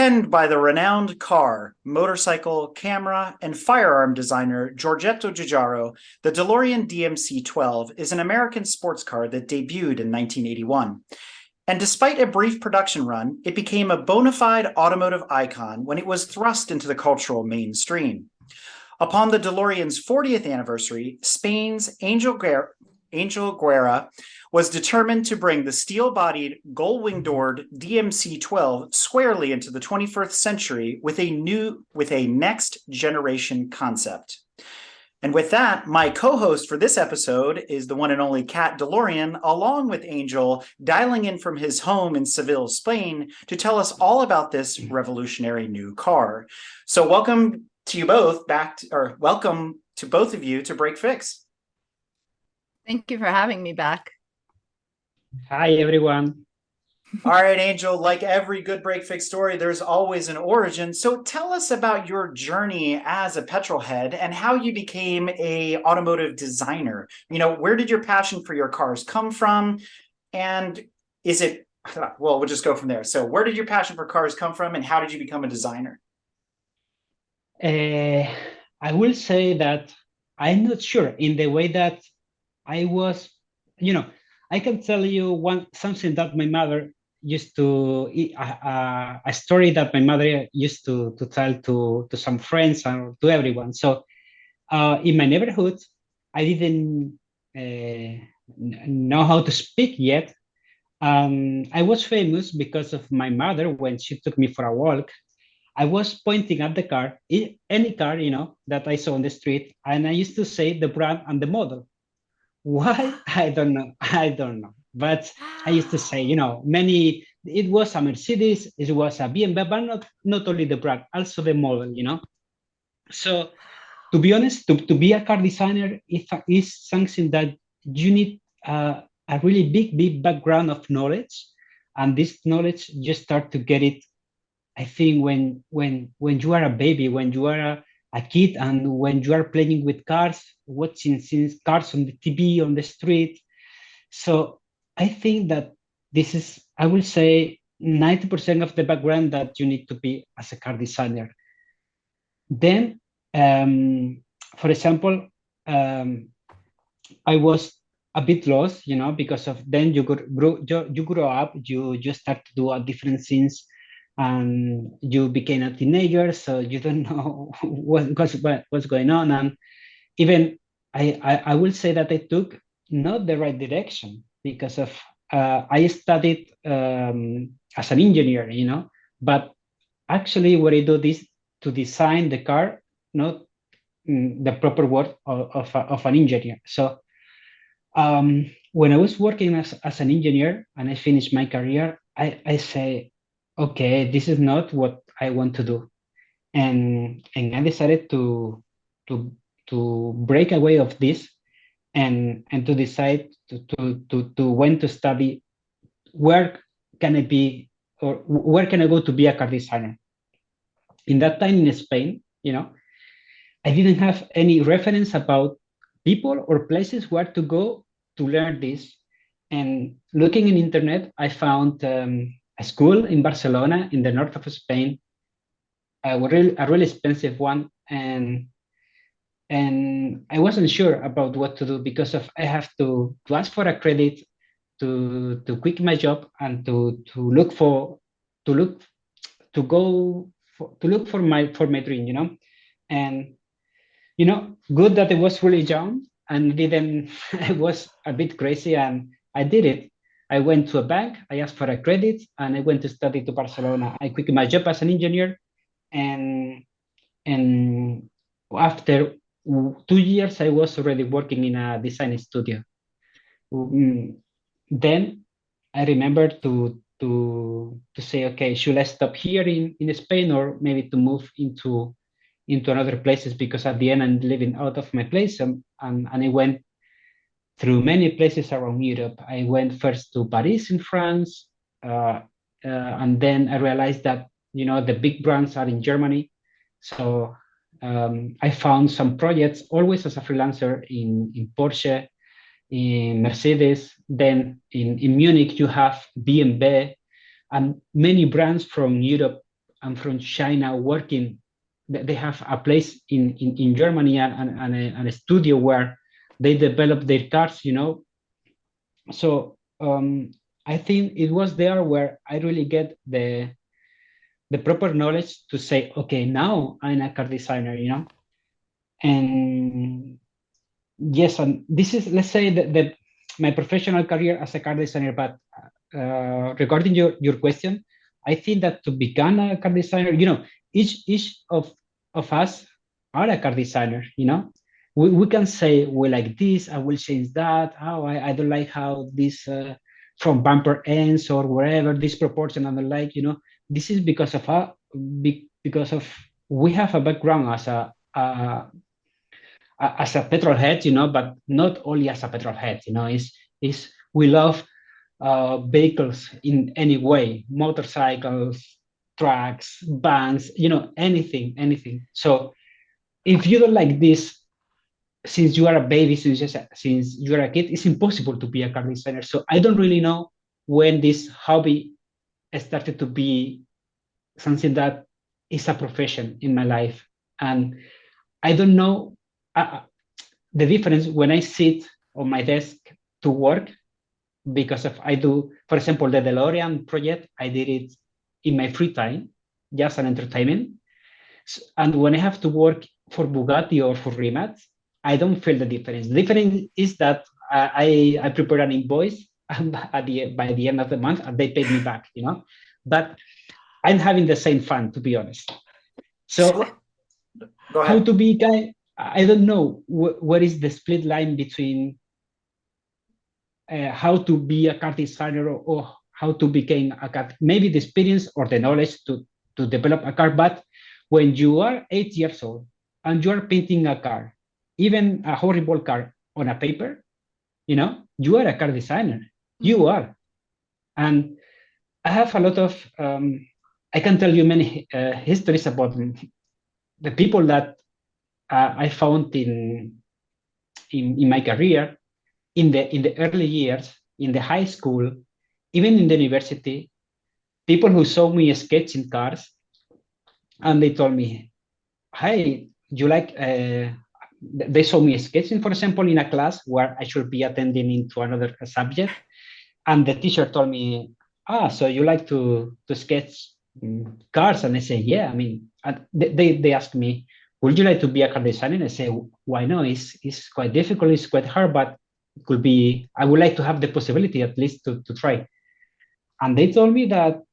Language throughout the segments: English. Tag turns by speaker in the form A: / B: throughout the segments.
A: Penned by the renowned car, motorcycle, camera, and firearm designer Giorgetto Giugiaro, the DeLorean DMC-12 is an American sports car that debuted in 1981. And despite a brief production run, it became a bona fide automotive icon when it was thrust into the cultural mainstream. Upon the DeLorean's 40th anniversary, Spain's Angel Guerra was determined to bring the steel-bodied, gull-wing-doored DMC-12 squarely into the 21st century with a next-generation concept. And with that, my co-host for this episode is the one and only Kat Delorean, along with Angel, dialing in from his home in Seville, Spain, to tell us all about this revolutionary new car. So welcome to you both welcome to both of you to Break Fix.
B: Thank you for having me back.
C: Hi, everyone.
A: All right, Angel, like every good break fix story, there's always an origin. So tell us about your journey as a petrol head and how you became a automotive designer. Where did your passion for your cars come from? And we'll just go from there. So where did your passion for cars come from and how did you become a designer?
C: I will say that I'm not sure in the way that I was, I can tell you something that my mother used to, a story that my mother used to tell to some friends and to everyone. So in my neighborhood, I didn't know how to speak yet. I was famous because of my mother when she took me for a walk. I was pointing at the car, any car, that I saw on the street, and I used to say the brand and the model. Why? I don't know. But I used to say, it was a Mercedes, it was a BMW, but not only the brand, also the model, So to be honest, to be a car designer is something that you need a really big background of knowledge. And this knowledge, you start to get it, I think, when you are a baby, when you are a kid, and when you are playing with cars, watching cars on the TV, on the street. So I think that this is, I will say, 90% of the background that you need to be as a car designer. Then, for example, I was a bit lost, because of then you grow up, you start to do different things, and you became a teenager, so you don't know what's going on. And even I will say that I took not the right direction because of I studied as an engineer, but actually what I do is to design the car, not the proper word of an engineer. So when I was working as an engineer and I finished my career, I say, okay, this is not what I want to do. And I decided to break away of this and to decide to when to study, where can I be, or where can I go to be a car designer. In that time in Spain, I didn't have any reference about people or places where to go to learn this. And looking in internet, I found a school in Barcelona, in the north of Spain, a really expensive one, and I wasn't sure about what to do because I have to ask for a credit to quit my job and to look for my dream, and good that I was really young and didn't I was a bit crazy and I did it. I went to a bank, I asked for a credit, and I went to study to Barcelona. I quit my job as an engineer, and after 2 years, I was already working in a design studio. Then I remembered to say, okay, should I stop here in Spain or maybe to move into another places, because at the end I'm living out of my place, and I went through many places around Europe. I went first to Paris in France, and then I realized that the big brands are in Germany. So I found some projects always as a freelancer in Porsche, in Mercedes. Then in Munich you have BMW and many brands from Europe and from China working. They have a place in Germany and a studio where they develop their cars, So I think it was there where I really get the proper knowledge to say, okay, now I'm a car designer, And yes, and this is, let's say, my professional career as a car designer. But regarding your question, I think that to become a car designer, each of us are a car designer, we can say we like this, I will change that. Oh, I don't like how this from bumper ends or wherever this proportion and the like, this is because of because of we have a background as a petrol head, but not only as a petrol head, is we love vehicles in any way, motorcycles, trucks, vans, anything. So if you don't like this, since you are a baby, since you are a kid, it's impossible to be a car designer. So I don't really know when this hobby started to be something that is a profession in my life. And I don't know the difference when I sit on my desk to work, because I do, for example, the DeLorean project, I did it in my free time, just an entertainment. And when I have to work for Bugatti or for Rimac, I don't feel the difference. The difference is that I prepare an invoice by the end of the month and they pay me back, But I'm having the same fun, to be honest. So
A: Go ahead.
C: How to be guy? I don't know what is the split line between how to be a car designer or how to become a car. Maybe the experience or the knowledge to develop a car. But when you are 8 years old and you are painting a car, even a horrible car on a paper, you are a car designer. You are. And I have a lot of, I can tell you many histories about the people that I found in my career in the early years, in the high school, even in the university, people who saw me sketching cars, and they told me, "Hey, you like?" They saw me sketching, for example, in a class where I should be attending into another subject, and the teacher told me, so you like to sketch cars?" And I say, "Yeah." I mean, they asked me, "Would you like to be a car designer?" And I say, "Why not? It's quite difficult. It's quite hard, but it could be. I would like to have the possibility at least to try." And they told me that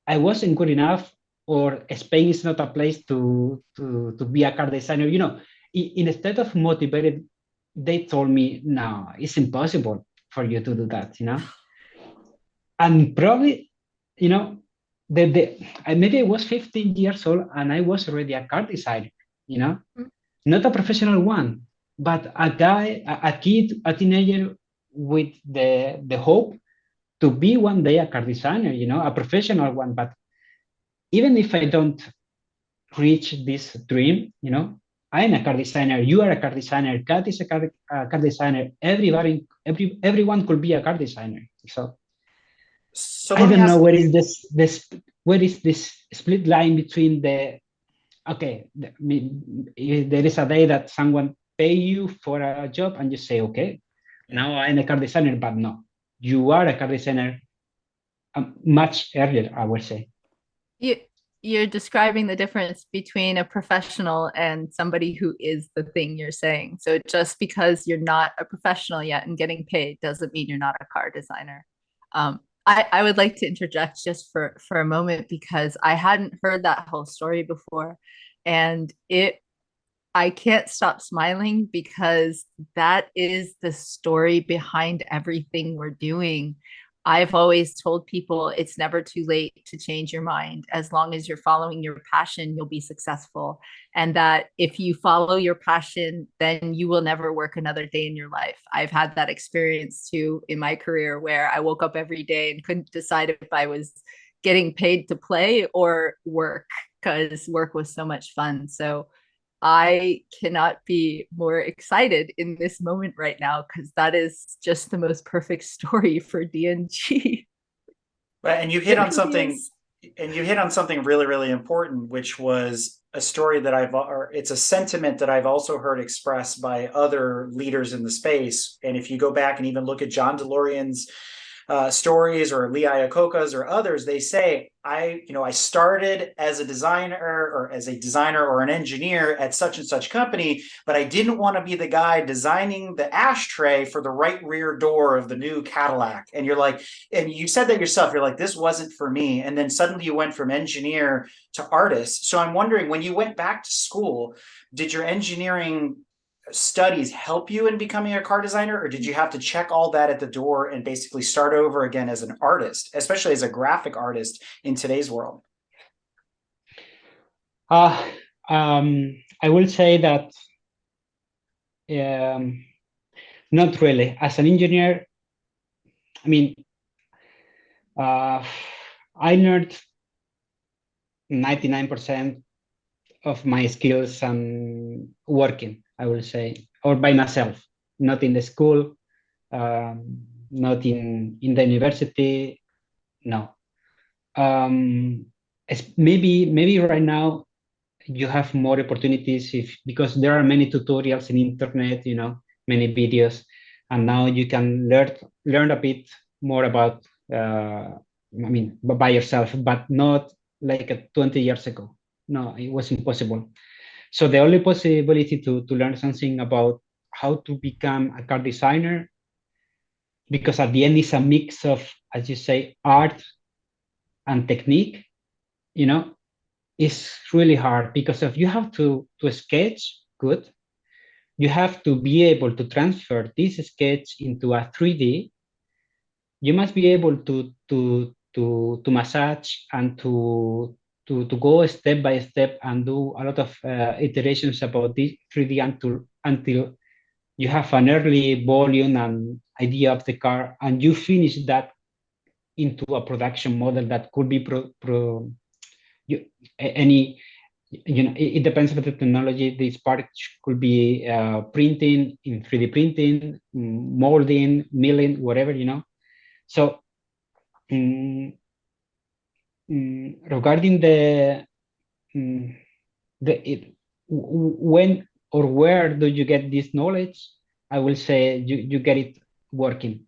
C: I wasn't good enough, or Spain is not a place to be a car designer. Instead of motivated, they told me, "No, it's impossible for you to do that." And probably, maybe I was 15 years old and I was already a car designer, not a professional one, but a guy, a kid, a teenager with the hope to be one day a car designer, a professional one. But even if I don't reach this dream, I'm a car designer. You are a car designer. Kat is a car designer. Everyone could be a ar designer. So I don't know where is this split line between there is a day that someone pay you for a job and you say, okay, now I'm a car designer, but no, you are a car designer much earlier, I would say.
B: You're describing the difference between a professional and somebody who is the thing you're saying. So just because you're not a professional yet and getting paid doesn't mean you're not a car designer. I would like to interject just for a moment, because I hadn't heard that whole story before. And I can't stop smiling, because that is the story behind everything we're doing. I've always told people it's never too late to change your mind. As long as you're following your passion, you'll be successful. And that if you follow your passion, then you will never work another day in your life. I've had that experience too in my career, where I woke up every day and couldn't decide if I was getting paid to play or work, because work was so much fun. So I cannot be more excited in this moment right now, because that is just the most perfect story for DNG.
A: And you hit on something And you hit on something really, really important, which was a story that or it's a sentiment that I've also heard expressed by other leaders in the space. And if you go back and even look at John DeLorean's stories, or Lee Iacocca's or others, they say, I started as a designer or an engineer at such and such company, but I didn't want to be the guy designing the ashtray for the right rear door of the new Cadillac. And you're like, and you said that yourself, you're like, this wasn't for me. And then suddenly you went from engineer to artist. So I'm wondering, when you went back to school, did your engineering studies help you in becoming a car designer, or did you have to check all that at the door and basically start over again as an artist, especially as a graphic artist in today's world?
C: I will say that not really. As an engineer, I mean, I learned 99% of my skills and working, I will say, or by myself, not in the school, not in the university, no. Maybe right now you have more opportunities because there are many tutorials in internet, many videos, and now you can learn a bit more about, by yourself, but not like 20 years ago. No, it was impossible. So the only possibility to learn something about how to become a car designer, because at the end it's a mix of, as you say, art and technique, is really hard, because if you have to sketch good, you have to be able to transfer this sketch into a 3D. You must be able to massage and to go step by step and do a lot of iterations about this 3D until you have an early volume and idea of the car, and you finish that into a production model that could be it depends on the technology. This part could be printing, in 3D printing, molding, milling, whatever, So regarding when or where do you get this knowledge, I will say you get it working.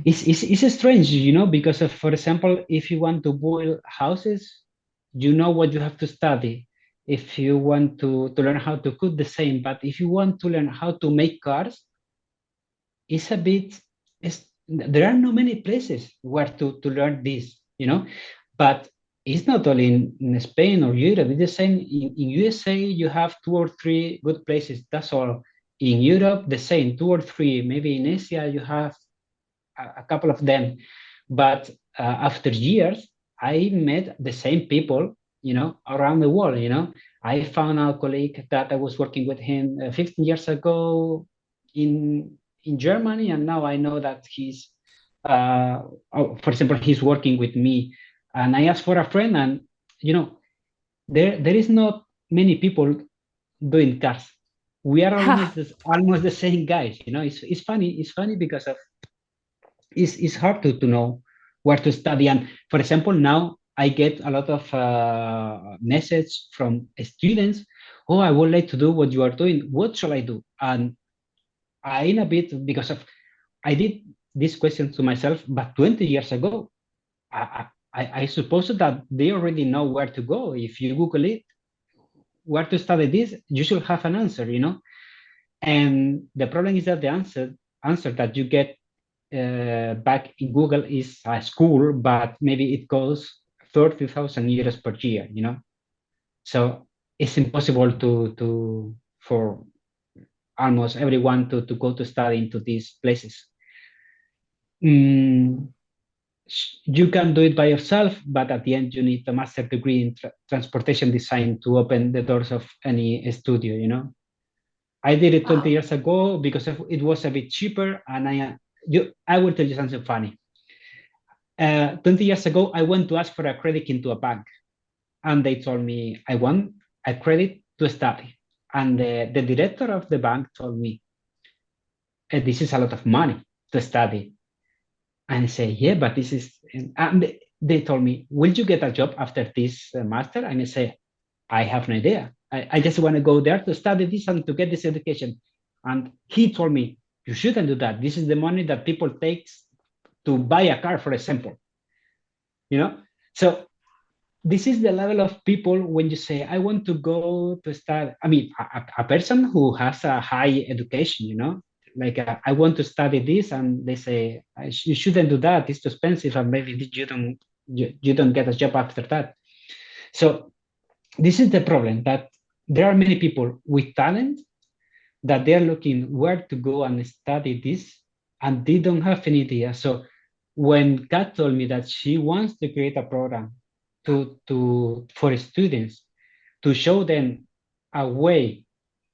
C: It's strange, because of, for example, if you want to build houses, you know what you have to study. If you want to learn how to cook, the same. But if you want to learn how to make cars, there are not many places where to learn this, But it's not only in Spain or Europe. It's the same in USA. You have 2 or 3 good places. That's all. In Europe, the same, 2 or 3. Maybe in Asia, you have a couple of them. But after years, I met the same people, around the world. I found a colleague that I was working with him 15 years ago in Germany, and now I know that he's, for example, he's working with me. And I asked for a friend, and there is not many people doing cars. We are almost the same guys. It's funny. It's funny because of it's hard to know where to study. And for example, now I get a lot of message from students. Oh, I would like to do what you are doing. What shall I do? And I in a bit, because of I did this question to myself, but 20 years ago, I suppose that they already know where to go. If you Google it, where to study this, you should have an answer, And the problem is that the answer that you get back in Google is a school, but maybe it costs 30,000 euros per year, So it's impossible for almost everyone to go to study into these places. You can do it by yourself, but at the end you need a master degree in transportation design to open the doors of any studio, I did it 20 years ago because it was a bit cheaper, and I will tell you something funny. 20 years ago, I went to ask for a credit into a bank, and they told me, I want a credit to study. And the director of the bank told me, this is a lot of money to study. And I say, yeah, but this is, they told me, will you get a job after this master? And I say, I have no idea. I just want to go there to study this and to get this education. And he told me, you shouldn't do that. This is the money that people take to buy a car, for example. So this is the level of people when you say, I want to go to start. I mean, a person who has a high education, like I want to study this, and they say, you shouldn't do that. It's too expensive, and maybe you don't get a job after that. So this is the problem, that there are many people with talent that they're looking where to go and study this, and they don't have any idea. So when Kat told me that she wants to create a program for students to show them a way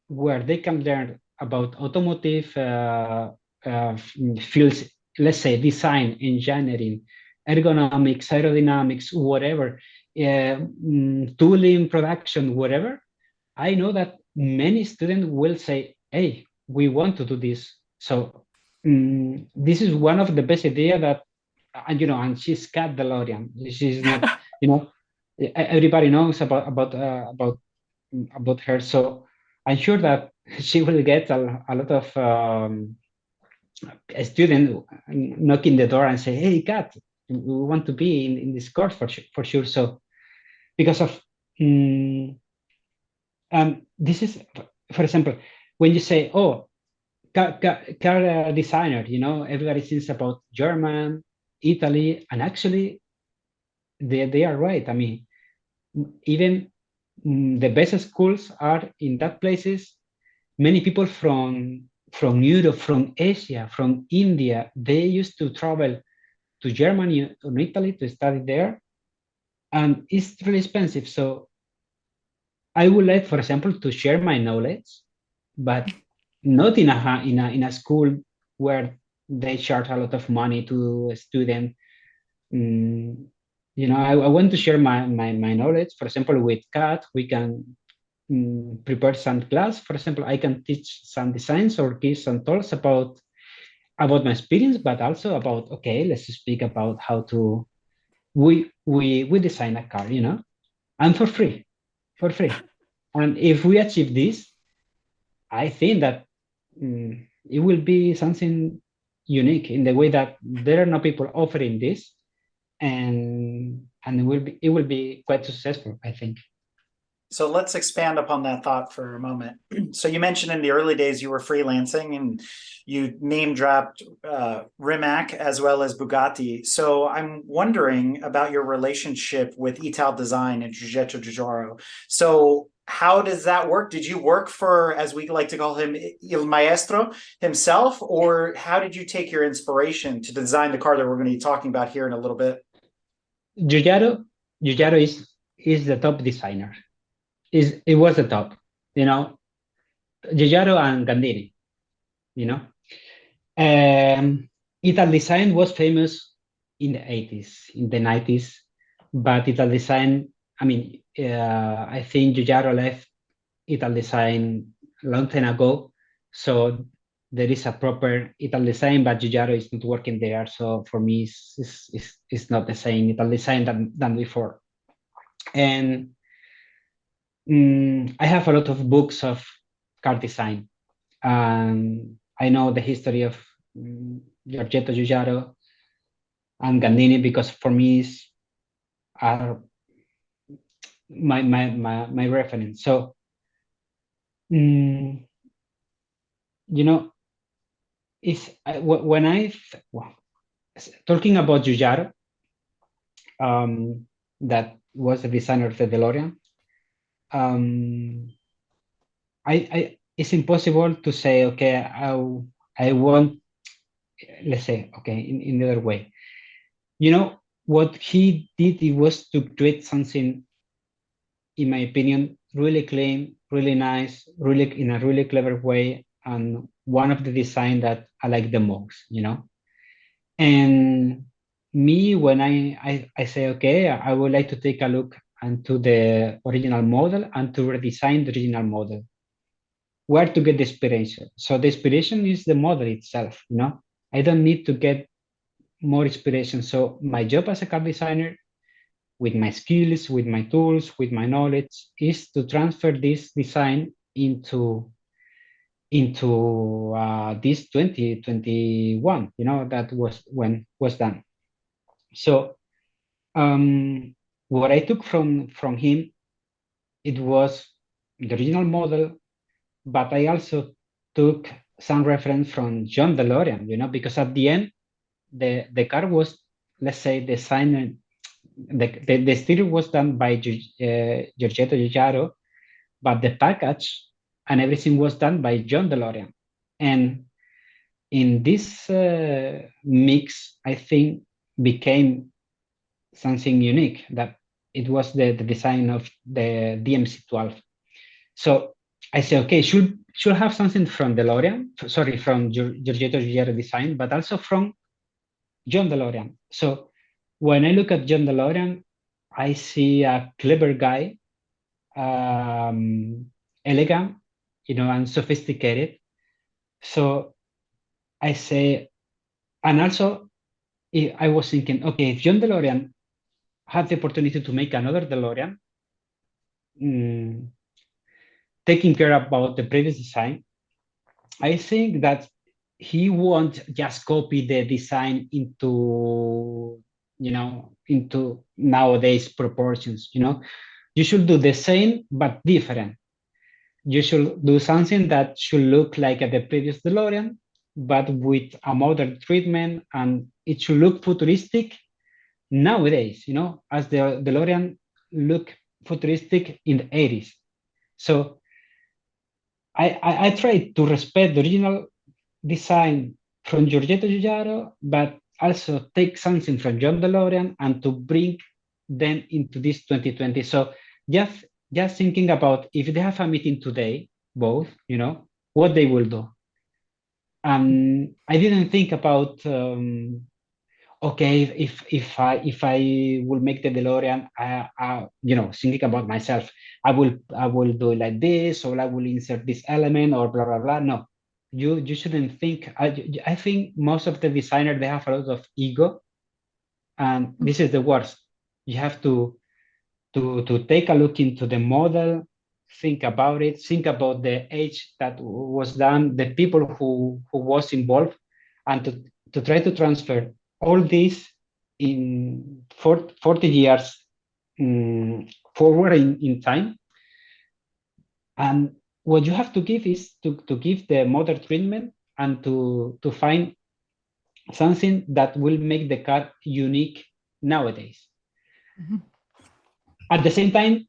C: where they can learn about automotive fields, let's say design, engineering, ergonomics, aerodynamics, whatever, tooling, production, whatever, I know that many students will say, hey, we want to do this. So this is one of the best ideas that, and she's Kat Delorean. She's not, everybody knows about her. So I'm sure that she will get a lot of a student knocking the door and say, hey, Kat, we want to be in this course for sure. So because of this is, for example, when you say, oh, car designer, everybody thinks about German, Italy, and actually they are right. I mean, even the best schools are in that places. Many people from Europe, from Asia, from India, they used to travel to Germany or Italy to study there, and it's really expensive. So I would like, for example, to share my knowledge, but not in a school where they charge a lot of money to a student. I want to share my knowledge. For example, with Kat, we can prepare some class. For example, I can teach some designs or give some talks about my experience, but also about, okay, let's speak about how to we design a car, and for free. And if we achieve this, I think that it will be something unique in the way that there are no people offering this, and it will be quite successful, I think.
A: So let's expand upon that thought for a moment. So you mentioned in the early days you were freelancing and you name dropped Rimac as well as Bugatti. So I'm wondering about your relationship with Ital Design and Giorgetto Giugiaro. So how does that work? Did you work for, as we like to call him, Il Maestro himself, or how did you take your inspiration to design the car that we're going to be talking about here in a little bit?
C: Giugiaro is the top designer. It was the top, Giugiaro and Gandini, Ital Design was famous in the 80s, in the 90s, but Ital Design, I think Giugiaro left Ital Design a long time ago, so there is a proper Ital Design, but Giugiaro is not working there, so for me it's not the same Ital Design than before. And I have a lot of books of car design. I know the history of Giorgetto Giugiaro and Gandini because for me are my reference. So, it's when talking about Giugiaro, that was the designer of the DeLorean. It's impossible to say, okay, I want, let's say, okay, in the other way. What he did, it was to create something, in my opinion, really clean, really nice, really in a really clever way, and one of the design that I like the most, And me, when I say, okay, I would like to take a look into the original model and to redesign the original model. Where to get the inspiration? So the inspiration is the model itself, I don't need to get more inspiration. So my job as a car designer, with my skills, with my tools, with my knowledge, is to transfer this design into this 2021. That was when was done. So what I took from him, it was the original model, but I also took some reference from John DeLorean, because at the end, the car was, let's say, designed, the exterior was done by Giorgetto Giugiaro, but the package and everything was done by John DeLorean. And in this mix, I think became something unique, that it was the design of the DMC-12. So I say, okay, should have something from DeLorean, from Giorgetto Giugiaro design, but also from John DeLorean. So when I look at John DeLorean, I see a clever guy, elegant, and sophisticated. So I say, and also I was thinking, okay, if John DeLorean had the opportunity to make another DeLorean, taking care about the previous design, I think that he won't just copy the design into nowadays proportions. You should do the same but different. You should do something that should look like the previous DeLorean, but with a modern treatment, and it should look futuristic nowadays, as the DeLorean look futuristic in the 80s. So I tried to respect the original design from Giorgetto Giugiaro, but also take something from John DeLorean and to bring them into this 2020. So just thinking about, if they have a meeting today, both, what they will do. I didn't think about, okay, if I will make the DeLorean, thinking about myself, I will do it like this, or I will insert this element, or blah blah blah. No, you shouldn't think. I think most of the designers, they have a lot of ego, and this is the worst. You have to take a look into the model, think about it, think about the age that was done, the people who was involved, and to try to transfer all this in 40 years forward in time. And what you have to give is to give the modern treatment, and to find something that will make the car unique nowadays.
B: Mm-hmm.
C: At the same time,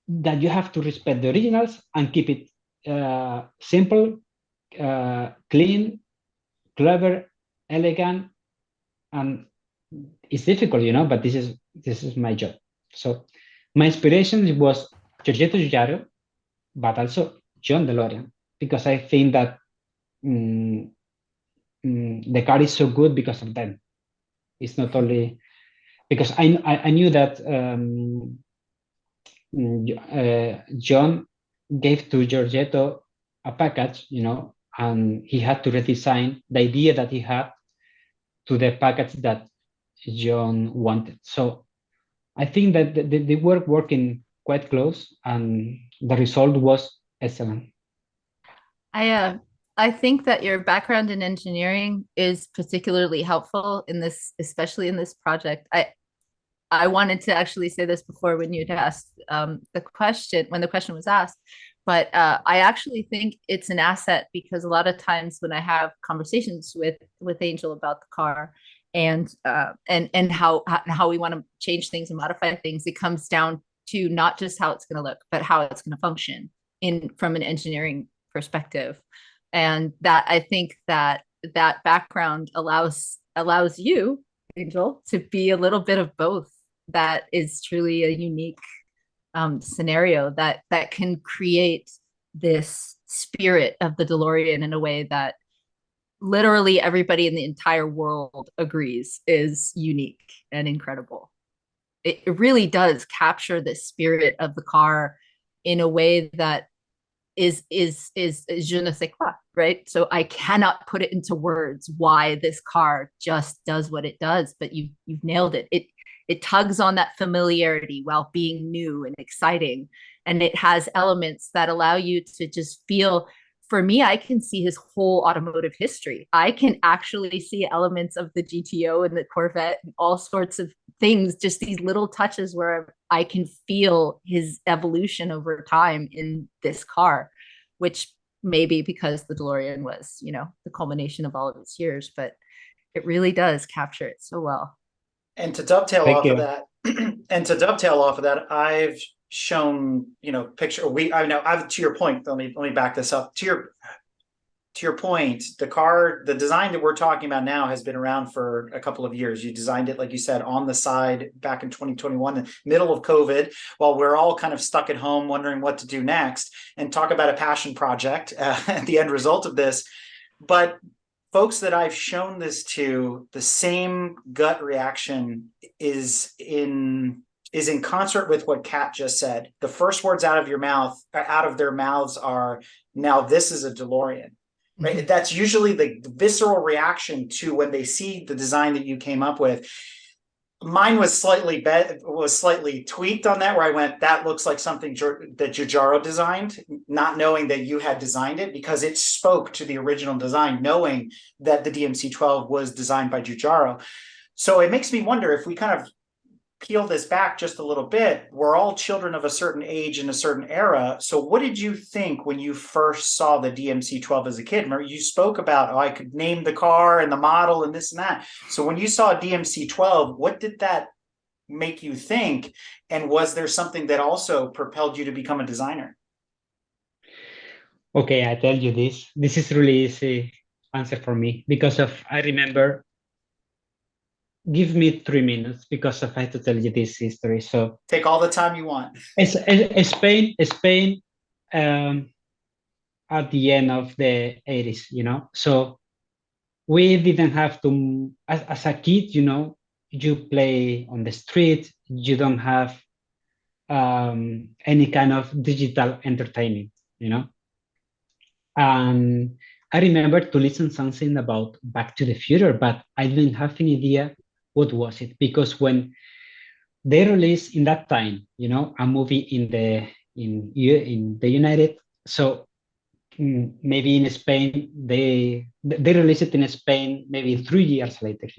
C: that you have to respect the originals and keep it simple, clean, clever, elegant, and it's difficult, but this is my job. So my inspiration was Giorgetto Giugiaro, but also John DeLorean, because I think that the car is so good because of them. It's not only because I knew that John gave to Giorgetto a package, and he had to redesign the idea that he had to the package that John wanted. So I think that they were working quite close, and the result was excellent.
B: I think that your background in engineering is particularly helpful in this, especially in this project. I wanted to actually say this before when you'd asked the question, when the question was asked, but I actually think it's an asset, because a lot of times when I have conversations with Angel about the car and how we want to change things and modify things, it comes down to not just how it's going to look, but how it's going to function from an engineering perspective. And that, I think that background allows you, Angel, to be a little bit of both. That is truly a unique scenario that can create this spirit of the DeLorean in a way that literally everybody in the entire world agrees is unique and incredible. It really does capture the spirit of the car in a way that is je ne sais quoi. right? So I cannot put it into words why this car just does what it does, but you've nailed it. It tugs on that familiarity while being new and exciting. And it has elements that allow you to just feel, for me, I can see his whole automotive history. I can actually see elements of the GTO and the Corvette and all sorts of things, just these little touches where I can feel his evolution over time in this car, which maybe because the DeLorean was, the culmination of all of its years, but it really does capture it so well.
A: And to dovetail
C: Thank
A: off of
C: you.
A: that, I've shown, picture. I know. To your point. Let me back this up. To your point, the design that we're talking about now has been around for a couple of years. You designed it, like you said, on the side back in 2021, in the middle of COVID, while we're all kind of stuck at home wondering what to do next, and talk about a passion project, the end result of this. But folks that I've shown this to, the same gut reaction is in concert with what Kat just said. The first words out of their mouths are, "Now this is a DeLorean." Right? Mm-hmm. That's usually the visceral reaction to when they see the design that you came up with. Mine was slightly tweaked on that, where I went, "That looks like something that Giugiaro designed," not knowing that you had designed it, because it spoke to the original design, knowing that the DMC-12 was designed by Giugiaro. So it makes me wonder, if we kind of peel this back just a little bit, we're all children of a certain age in a certain era. So what did you think when you first saw the DMC-12 as a kid? Remember, you spoke about, I could name the car and the model and this and that. So when you saw DMC-12, what did that make you think? And was there something that also propelled you to become a designer?
C: Okay, I tell you this. This is really easy answer for me, because I remember. Give me 3 minutes, because I have to tell you this history. So
A: take all the time you want.
C: Spain, at the end of the 80s, so we didn't have to, as a kid, you play on the street, you don't have any kind of digital entertainment, and I remember to listen something about Back to the Future, but I didn't have any idea what was it, because when they released in that time, a movie in the United, so maybe in Spain they released it in Spain maybe 3 years later,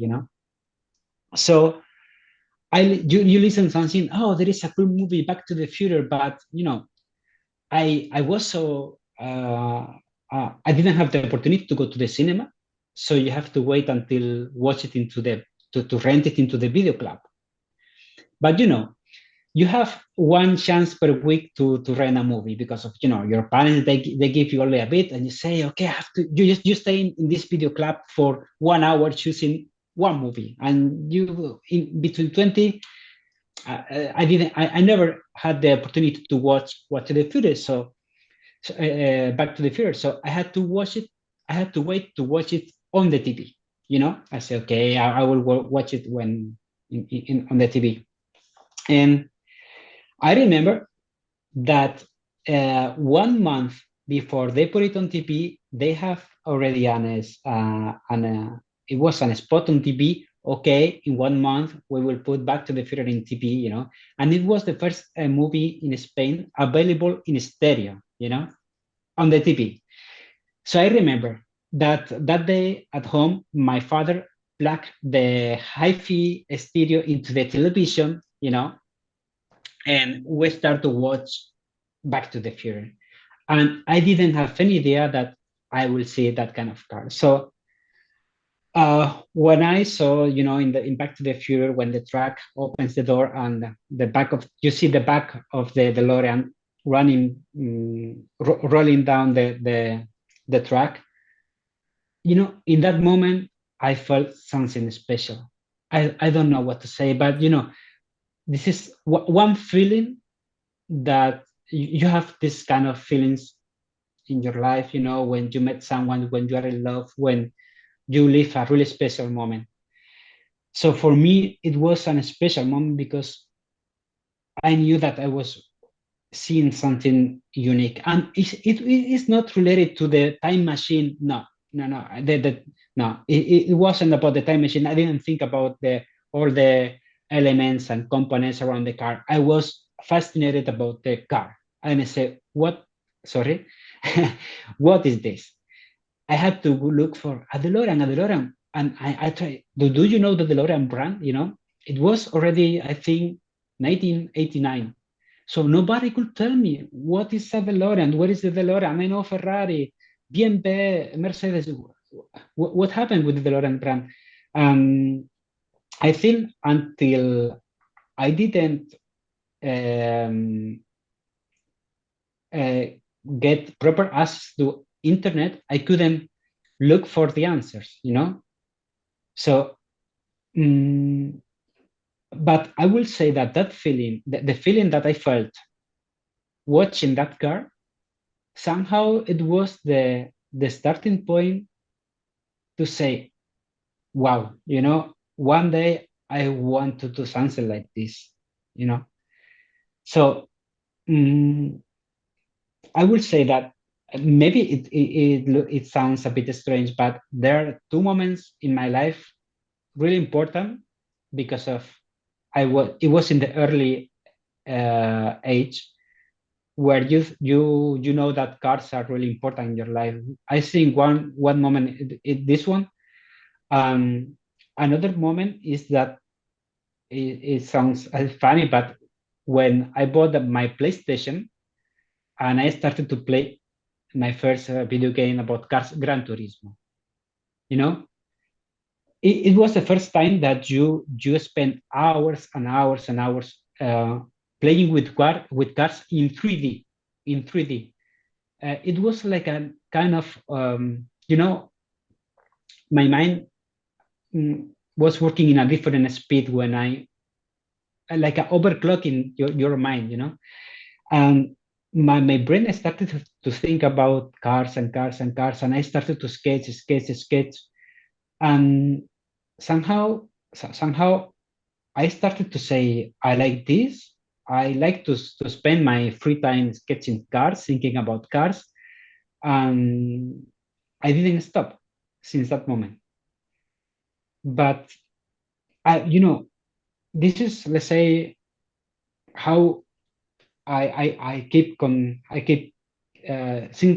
C: So you listen something, oh, there is a cool movie Back to the Future, but I was so I didn't have the opportunity to go to the cinema, so you have to wait until watch it to rent it into the video club. But you have one chance per week to rent a movie, because of your parents, they give you only a bit, and you say, okay, I have to, you stay in this video club for 1 hour choosing one movie, and you in between 20. I never had the opportunity to watch the Future, so Back to the Future. So I had to watch it. I had to wait to watch it on the TV. I said, okay, I will watch it when on the TV. And I remember that 1 month before they put it on TV, they have already it was on a spot on TV. Okay, in 1 month we will put Back to the Future in TV, and it was the first movie in Spain available in stereo, on the TV. So I remember that day at home, my father plugged the hi-fi stereo into the television, and we start to watch Back to the Future. And I didn't have any idea that I will see that kind of car. So when I saw, in Back to the Future, when the truck opens the door and you see the back of the DeLorean running, rolling down the track, in that moment, I felt something special. I don't know what to say, but this is one feeling that you have this kind of feelings in your life, when you met someone, when you are in love, when you live a really special moment. So for me, it was a special moment, because I knew that I was seeing something unique. And it is not related to the time machine. No, no, no. No, it wasn't about the time machine. I didn't think about all the elements and components around the car. I was fascinated about the car. And I said, what? Sorry, what is this? I had to look for a DeLorean. And I tried, do you know the DeLorean brand? It was already, I think, 1989. So nobody could tell me what is a DeLorean, where is the DeLorean? I know Ferrari, BMW, Mercedes. What happened with the DeLorean brand? I think until I didn't um, get proper access to internet, I couldn't look for the answers. So, but I will say that feeling, the feeling that I felt watching that car, somehow it was the starting point to say, wow, one day I want to do something like this. So I will say that maybe it sounds a bit strange, but there are two moments in my life really important because of it was in the early age where you know that cars are really important in your life. I think one moment this one. Another moment is that it sounds funny, but when I bought my PlayStation and I started to play my first video game about cars, Gran Turismo, it was the first time that you spend hours and hours and hours playing with cars in 3D. In 3D, it was like a kind of my mind was working in a different speed when I like a overclocking your mind. And my brain started to think about cars and cars and cars, and I started to sketch, and somehow I started to say, I like this. I like to spend my free time sketching cars, thinking about cars, and I didn't stop since that moment. But this is, let's say, how I keep thinking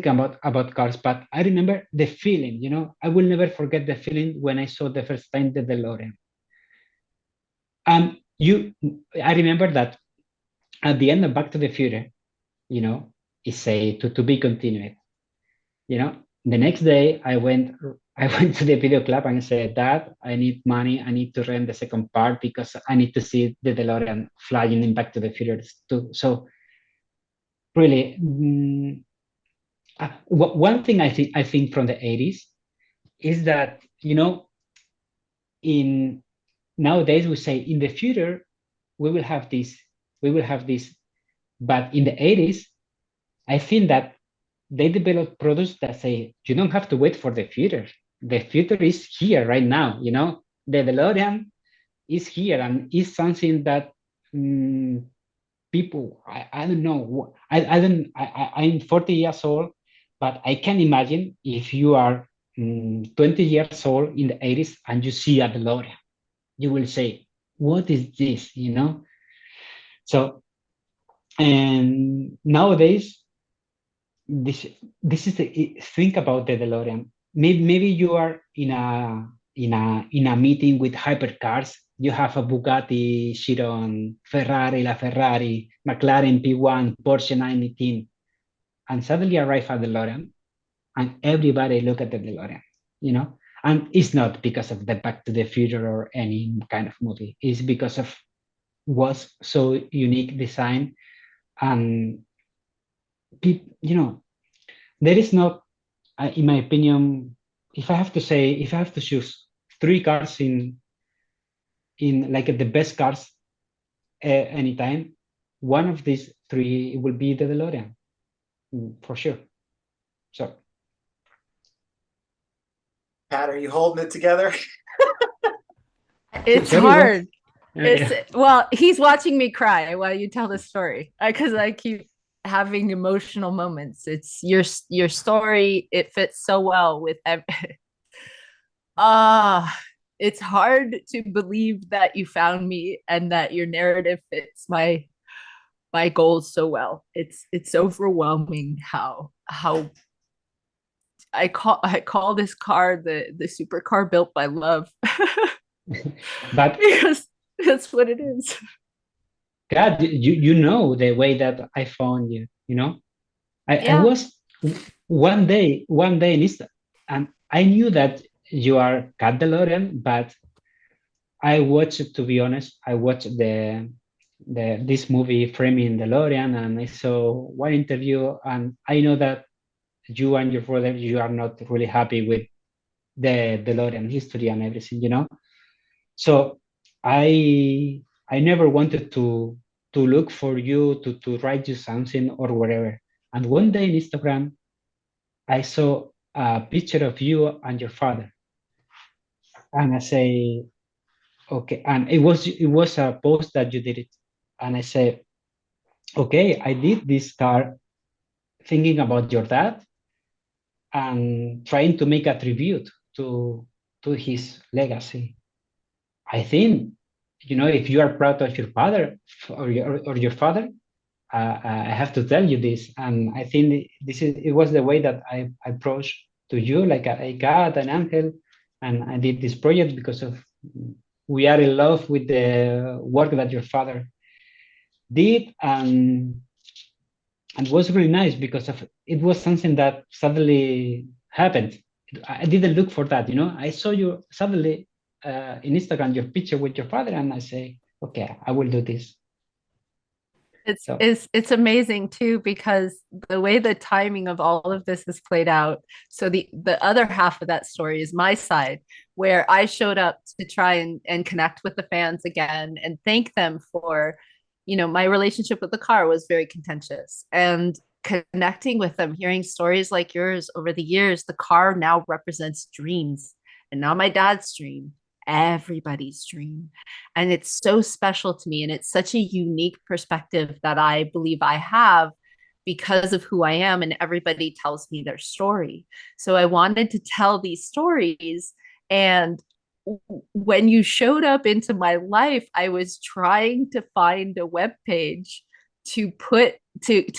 C: about cars. But I remember the feeling. I will never forget the feeling when I saw the first time the DeLorean. And I remember that at the end of Back to the Future, it say to be continued. The next day I went to the video club and said, Dad, I need money. I need to rent the second part because I need to see the DeLorean flying in Back to the Future too. So really, one thing I think from the 80s is that, in nowadays we say in the future, we will have this, but in the 80s, I think that they developed products that say, you don't have to wait for the future. The future is here right now. The DeLorean is here and is something that people, I don't know. I'm 40 years old, but I can imagine if you are 20 years old in the 80s and you see a DeLorean, you will say, what is this? So, and nowadays, this is think about the DeLorean. Maybe you are in a meeting with hypercars. You have a Bugatti Chiron, Ferrari, McLaren P1, Porsche 918, and suddenly arrive at DeLorean, and everybody look at the DeLorean. And it's not because of the Back to the Future or any kind of movie. It's because of was so unique design, and there is not, in my opinion, if I have to choose three cars in like the best cars anytime, one of these three will be the DeLorean, for sure. So,
A: Pat, are you holding it together?
B: It's
C: sorry, what?
B: hard. Well, he's watching me cry while you tell the story because I keep having emotional moments. It's your story. It fits so well with it's hard to believe that you found me and that your narrative fits my goals so well. It's overwhelming how I call this car the supercar built by love.
C: But
B: Because that's what it is.
C: God, you know the way that I found you, you know? I
B: Yeah.
C: was one day in Easter, and I knew that you are Kat Delorean, but I watched, to be honest, I watched this movie Framing DeLorean, and I saw one interview, and I know that you and your brother, you are not really happy with the DeLorean history and everything, you know. So I never wanted to look for you to write you something or whatever. And one day in Instagram, I saw a picture of you and your father, and I say, okay, and it was a post that you did it, and I say, okay, I did this car thinking about your dad and trying to make a tribute to his legacy. I think, you know, if you are proud of your father or your father, I have to tell you this, and I think it was the way that I approached to you, like I got an Angel, and I did this project because of we are in love with the work that your father did, and it was really nice because of it was something that suddenly happened. I didn't look for that, you know. I saw you suddenly in Instagram your picture with your father, and I say, okay, I will do this.
B: It's
C: So
B: it's amazing too, because the way the timing of all of this has played out. So the other half of that story is my side, where I showed up to try and connect with the fans again and thank them for, my relationship with the car was very contentious, and connecting with them, hearing stories like yours over the years. The car now represents dreams, and not my dad's dream, everybody's dream. And it's so special to me. And it's such a unique perspective that I believe I have because of who I am. And everybody tells me their story. So I wanted to tell these stories. And when you showed up into my life, I was trying to find a web page to put to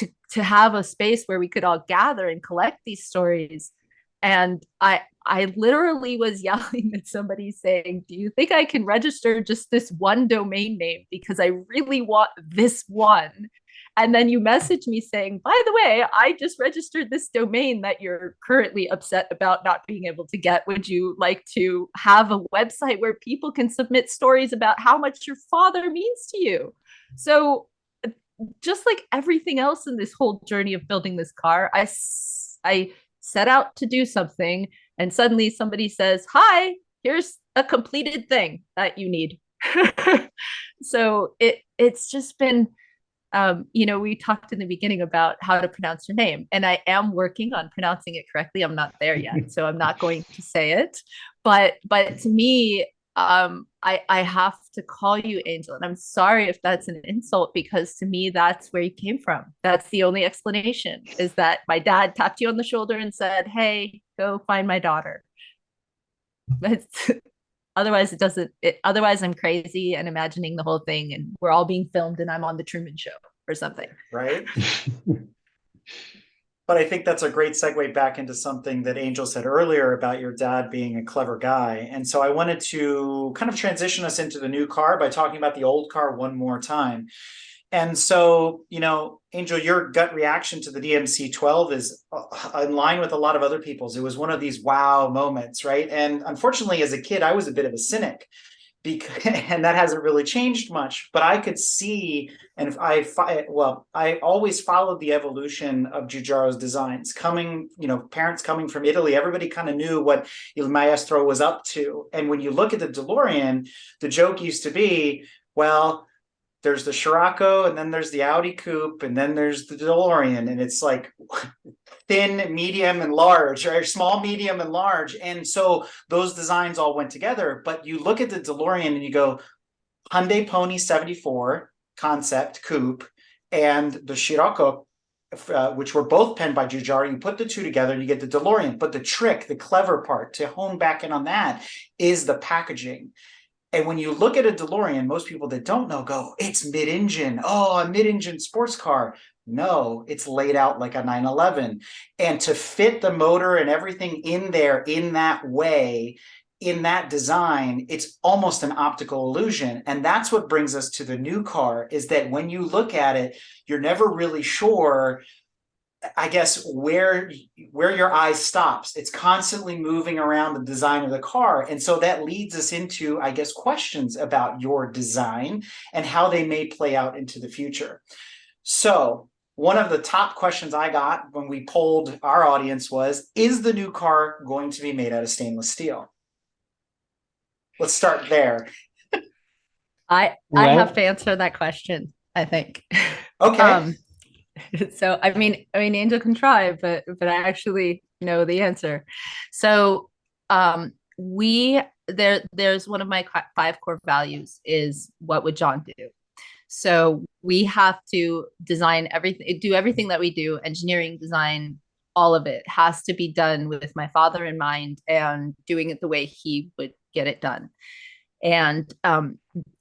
B: have a space where we could all gather and collect these stories. And I literally was yelling at somebody saying, do you think I can register just this one domain name? Because I really want this one. And then you message me saying, by the way, I just registered this domain that you're currently upset about not being able to get. Would you like to have a website where people can submit stories about how much your father means to you? So just like everything else in this whole journey of building this car, I set out to do something, and suddenly somebody says, hi, here's a completed thing that you need. So it's just been we talked in the beginning about how to pronounce your name, and I am working on pronouncing it correctly. I'm not there yet, so I'm not going to say it. But to me, I have to call you Angel, and I'm sorry if that's an insult, because to me that's where you came from. That's the only explanation, is that my dad tapped you on the shoulder and said, "Hey, go find my daughter." But otherwise, otherwise, I'm crazy and imagining the whole thing, and we're all being filmed, and I'm on the Truman Show or something.
A: Right? But I think that's a great segue back into something that Angel said earlier about your dad being a clever guy. And so I wanted to kind of transition us into the new car by talking about the old car one more time. And so, Angel, your gut reaction to the DMC-12 is in line with a lot of other people's. It was one of these wow moments, right? And unfortunately, as a kid, I was a bit of a cynic, and that hasn't really changed much. But I could see, and I always followed the evolution of Giugiaro's designs. Parents coming from Italy, everybody kind of knew what Il Maestro was up to. And when you look at the DeLorean, the joke used to be, well, there's the Scirocco, and then there's the Audi Coupe, and then there's the DeLorean, and it's like thin, medium, and large, or small, medium, and large. And so those designs all went together. But you look at the DeLorean and you go, Hyundai Pony 74 concept coupe and the Scirocco which were both penned by Giugiaro. You put the two together and you get the DeLorean. But the trick, the clever part to hone back in on that is the packaging. And when you look at a DeLorean, most people that don't know go, it's mid-engine. Oh, a mid-engine sports car. No, it's laid out like a 911. And to fit the motor and everything in there in that way, in that design, it's almost an optical illusion. And that's what brings us to the new car, is that when you look at it, you're never really sure, I guess, where your eye stops. It's constantly moving around the design of the car. And so that leads us into, I guess, questions about your design and how they may play out into the future. So one of the top questions I got when we polled our audience was, is the new car going to be made out of stainless steel? Let's start there.
B: I have to answer that question, I think.
A: Okay.
B: So I mean, Angel can try, but I actually know the answer. So there's one of my 5 core values is, what would John do? So we have to design everything, do everything that we do, engineering, design, all of it has to be done with my father in mind and doing it the way he would get it done. And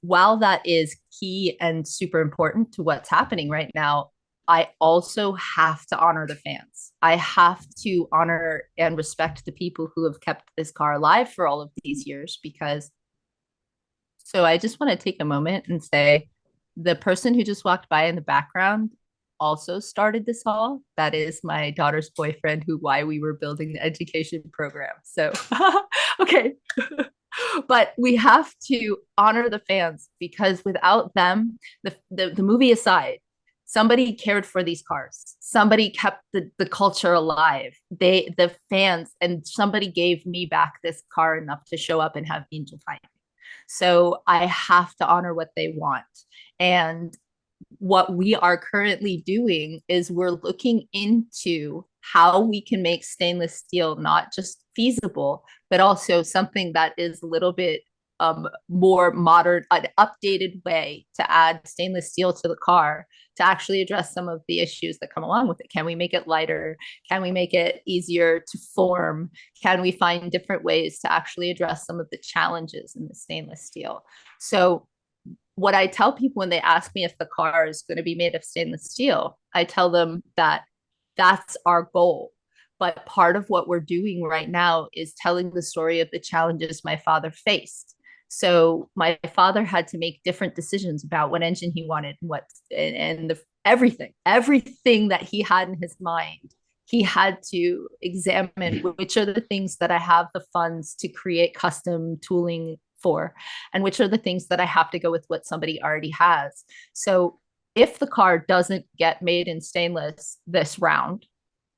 B: while that is key and super important to what's happening right now, I also have to honor the fans. I have to honor and respect the people who have kept this car alive for all of these years, because so I just want to take a moment and say, the person who just walked by in the background also started this all. That is my daughter's boyfriend, why we were building the education program. So, okay. But we have to honor the fans, because without them, the movie aside, somebody cared for these cars. Somebody kept the culture alive. The fans, and somebody gave me back this car enough to show up and have Angel find me. So I have to honor what they want. And what we are currently doing is we're looking into how we can make stainless steel not just feasible, but also something that is a little bit more modern, an updated way to add stainless steel to the car to actually address some of the issues that come along with it. Can we make it lighter? Can we make it easier to form? Can we find different ways to actually address some of the challenges in the stainless steel? So what I tell people when they ask me if the car is going to be made of stainless steel, I tell them that that's our goal. But part of what we're doing right now is telling the story of the challenges my father faced. So my father had to make different decisions about what engine he wanted and everything that he had in his mind. He had to examine which are the things that I have the funds to create custom tooling for, and which are the things that I have to go with what somebody already has. So if the car doesn't get made in stainless this round,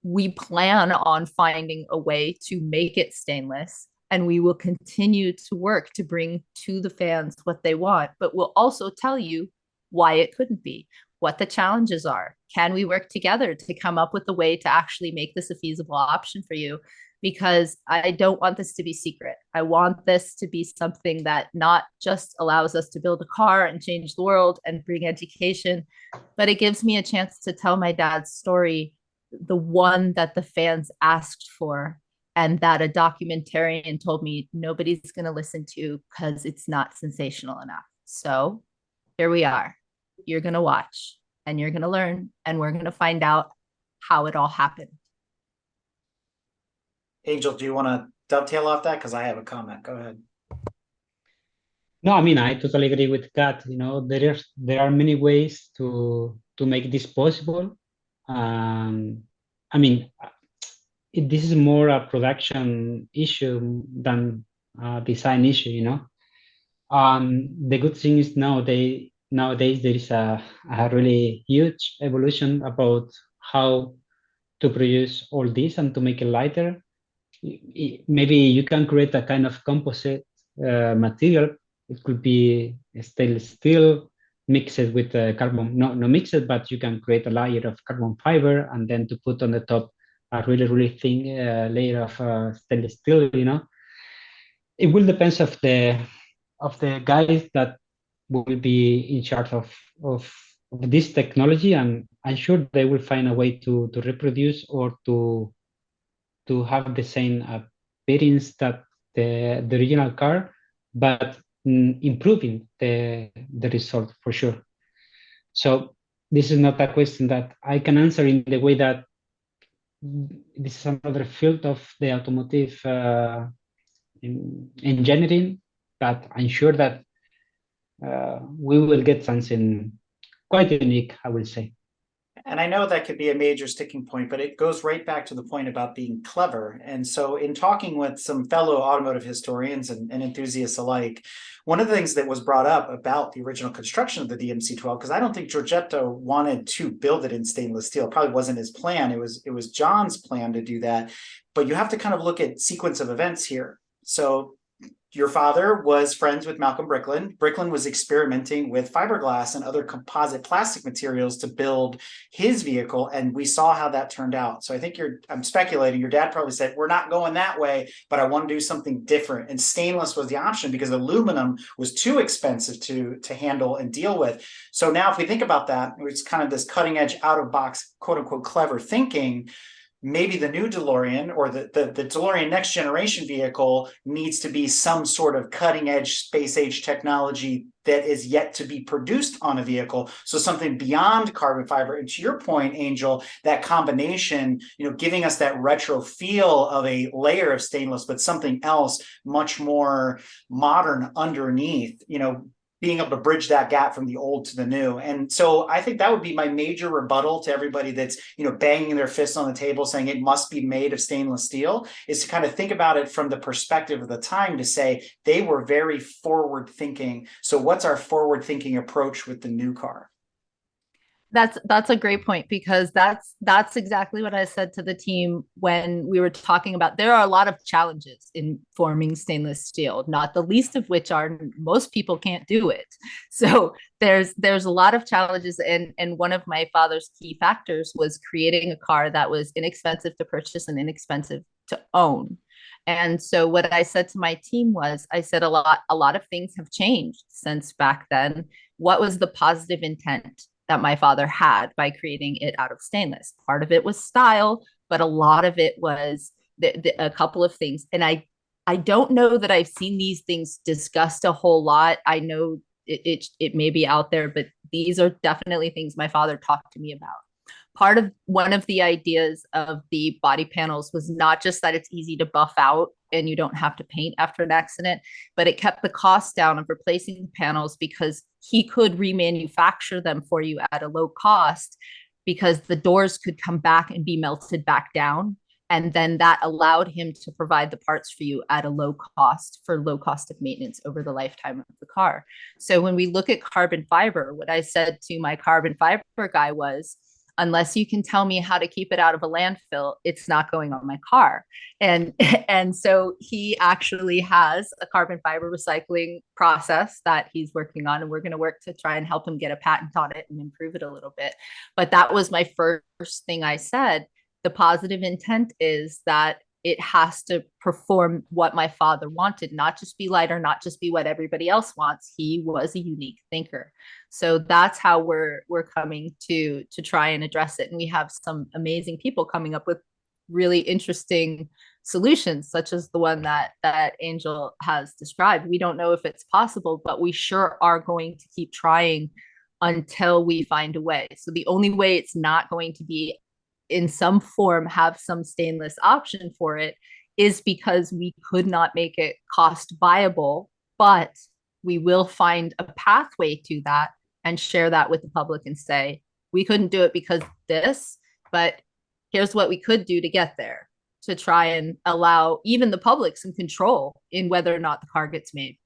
B: we plan on finding a way to make it stainless, and we will continue to work to bring to the fans what they want, but we'll also tell you why it couldn't be, what the challenges are. Can we work together to come up with a way to actually make this a feasible option for you? Because I don't want this to be secret. I want this to be something that not just allows us to build a car and change the world and bring education, but it gives me a chance to tell my dad's story, the one that the fans asked for, and that a documentarian told me nobody's going to listen to because it's not sensational enough. So here we are. You're going to watch and you're going to learn, and we're going to find out how it all happened.
A: Angel, do you want to dovetail off that? Because I have a comment. Go ahead.
C: No, I mean, I totally agree with Kat. You know, there are many ways to make this possible. I mean, this is more a production issue than a design issue. You know, the good thing is nowadays there is a really huge evolution about how to produce all this and to make it lighter. Maybe you can create a kind of composite material. It could be stainless steel mixed with carbon, no mixed, but you can create a layer of carbon fiber and then to put on the top a really thin layer of stainless steel. You know, it will depend of the guys that will be in charge of this technology, and I'm sure they will find a way to reproduce or to have the same appearance that the original car, but improving the result for sure. So this is not a question that I can answer in the way that this is another field of the automotive engineering, but I'm sure that we will get something quite unique, I will say.
A: And I know that could be a major sticking point, but it goes right back to the point about being clever. And so, in talking with some fellow automotive historians and enthusiasts alike, one of the things that was brought up about the original construction of the DMC-12, because I don't think Giorgetto wanted to build it in stainless steel. It probably wasn't his plan. It was John's plan to do that. But you have to kind of look at sequence of events here. So your father was friends with Malcolm Bricklin. Bricklin was experimenting with fiberglass and other composite plastic materials to build his vehicle, and we saw how that turned out. So I think I'm speculating, your dad probably said, we're not going that way, but I want to do something different. And stainless was the option because aluminum was too expensive to handle and deal with. So now if we think about that, it's kind of this cutting edge, out of box, quote unquote, clever thinking. Maybe the new DeLorean or the DeLorean next generation vehicle needs to be some sort of cutting edge space age technology that is yet to be produced on a vehicle. So something beyond carbon fiber. And to your point, Angel, that combination, giving us that retro feel of a layer of stainless, but something else much more modern underneath, being able to bridge that gap from the old to the new. And so I think that would be my major rebuttal to everybody that's, banging their fists on the table saying it must be made of stainless steel, is to kind of think about it from the perspective of the time to say they were very forward thinking. So what's our forward thinking approach with the new car?
B: That's a great point, because that's exactly what I said to the team when we were talking about, there are a lot of challenges in forming stainless steel, not the least of which are most people can't do it. So there's a lot of challenges, and one of my father's key factors was creating a car that was inexpensive to purchase and inexpensive to own. And so what I said to my team was, I said a lot of things have changed since back then. What was the positive intent that my father had by creating it out of stainless? Part of it was style, but a lot of it was a couple of things. And I don't know that I've seen these things discussed a whole lot. I know it may be out there, but these are definitely things my father talked to me about. One of the ideas of the body panels was not just that it's easy to buff out and you don't have to paint after an accident, but it kept the cost down of replacing panels because he could remanufacture them for you at a low cost, because the doors could come back and be melted back down. And then that allowed him to provide the parts for you at a low cost of maintenance over the lifetime of the car. So when we look at carbon fiber, what I said to my carbon fiber guy was, unless you can tell me how to keep it out of a landfill, it's not going on my car. And so he actually has a carbon fiber recycling process that he's working on, and we're going to work to try and help him get a patent on it and improve it a little bit. But that was my first thing I said. The positive intent is that it has to perform what my father wanted, not just be lighter, not just be what everybody else wants. He was a unique thinker. So that's how we're coming to try and address it. And we have some amazing people coming up with really interesting solutions, such as the one that Angel has described. We don't know if it's possible, but we sure are going to keep trying until we find a way. So the only way it's not going to be in some form have some stainless option for it is because we could not make it cost viable, but we will find a pathway to that and share that with the public and say, we couldn't do it because this, but here's what we could do to get there, to try and allow even the public some control in whether or not the car gets made.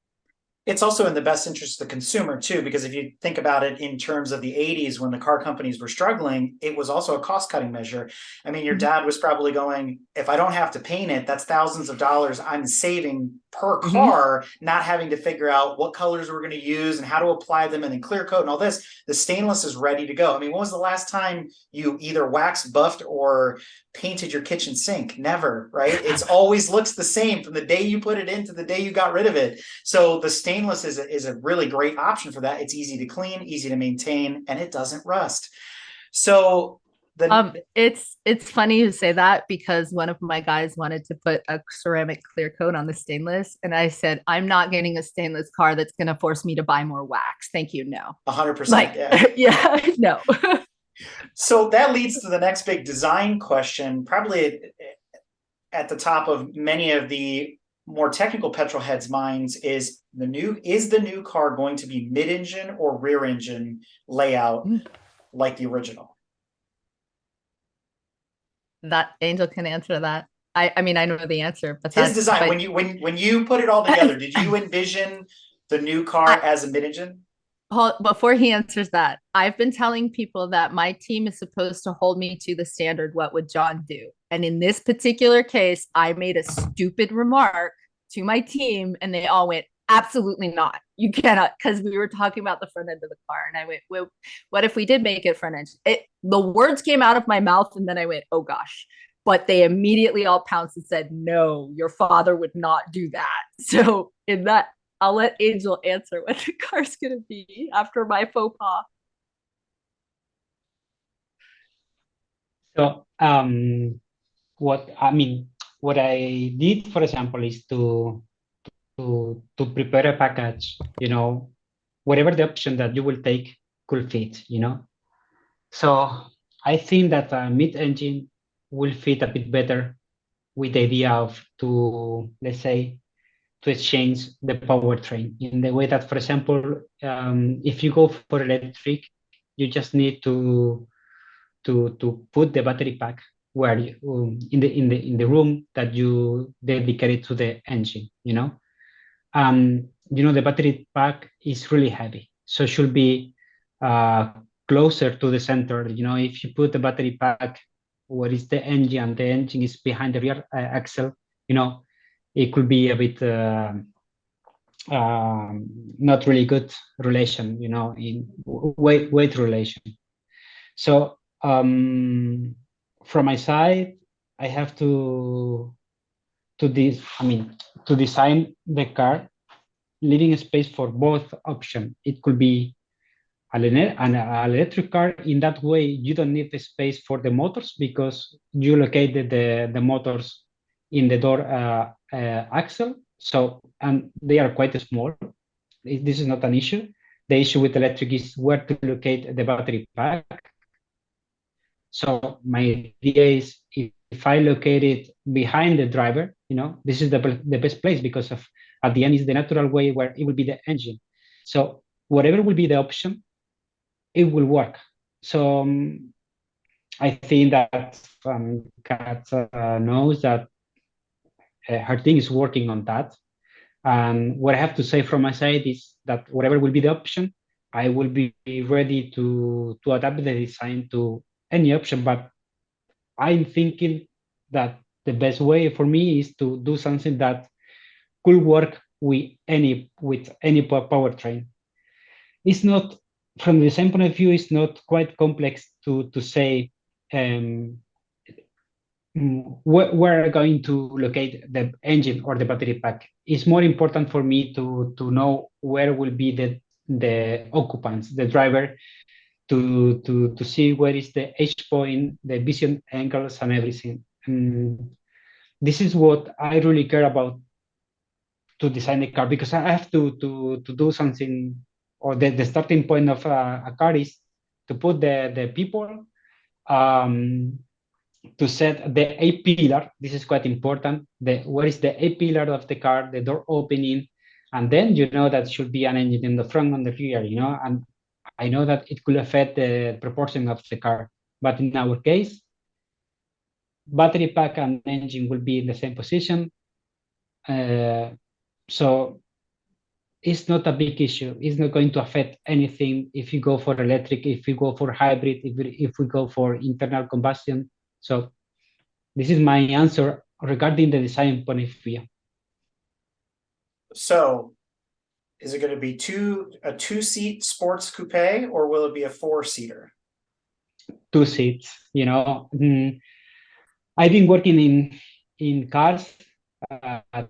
A: It's also in the best interest of the consumer too, because if you think about it in terms of the 80s, when the car companies were struggling, it was also a cost cutting measure. I mean, your dad was probably going, if I don't have to paint it, that's thousands of dollars I'm saving per car, not having to figure out what colors we're going to use and how to apply them and then clear coat and all this. The stainless is ready to go. I mean, when was the last time you either waxed, buffed, or painted your kitchen sink? Never, right? It's always looks the same from the day you put it in to the day you got rid of it. So the stainless stainless is a really great option for that. It's easy to clean, easy to maintain, and it doesn't rust. So
B: it's funny you say that, because one of my guys wanted to put a ceramic clear coat on the stainless, and I said, I'm not getting a stainless car that's going to force me to buy more wax. Thank you. No.
A: 100%.
B: Like, yeah, no.
A: So that leads to the next big design question, probably at the top of many of the more technical petrol heads' minds, is the new car going to be mid-engine or rear engine layout like the original?
B: That Angel can answer that. I mean, I know the answer, but
A: His design, when you put it all together, did you envision the new car as a mid-engine?
B: Before he answers that, I've been telling people that my team is supposed to hold me to the standard, what would John do? And in this particular case, I made a stupid remark to my team, and they all went, absolutely not. You cannot, because we were talking about the front end of the car. And I went, well, what if we did make it front end? The words came out of my mouth, and then I went, oh gosh. But they immediately all pounced and said, no, your father would not do that. So in that, I'll let Angel answer what the car's going to be after my faux pas.
C: So, what I did, for example, is to prepare a package, whatever the option that you will take could fit, So I think that a mid-engine will fit a bit better with the idea of let's say, to exchange the powertrain in the way that, for example, if you go for electric, you just need to put the battery pack where in the room that you dedicated to the engine. The battery pack is really heavy, so it should be closer to the center. If you put the battery pack where is the engine is behind the rear axle, it could be a bit not really good relation, in weight relation. So from my side, I have to design the car, leaving a space for both options. It could be an electric car. In that way, you don't need the space for the motors because you located the motors in the door axle. So, and they are quite small. This is not an issue. The issue with electric is where to locate the battery pack. So my idea is if I locate it behind the driver, this is the best place because at the end is the natural way where it will be the engine. So whatever will be the option, it will work. So I think that Kat knows that her team is working on that. And what I have to say from my side is that whatever will be the option, I will be ready to adapt the design to any option. But I'm thinking that the best way for me is to do something that could work with any powertrain. It's not, from the design point of view, it's not quite complex to say where going to locate the engine or the battery pack. It's more important for me to know where will be the occupants, the driver, to see where is the edge point, the vision angles, and everything. This is what I really care about to design a car, because I have to do something, or the starting point of a car is to put the people, to set the A pillar. This is quite important. Where is the A pillar of the car, the door opening, and then that should be an engine in the front and the rear, and I know that it could affect the proportion of the car, but in our case, battery pack and engine will be in the same position. So it's not a big issue. It's not going to affect anything if you go for electric, if you go for hybrid, if we go for internal combustion. So this is my answer regarding the design point of view.
A: So is it going to be a two-seat sports coupe, or will it be a four-seater?
C: 2 seats. I've been working in cars,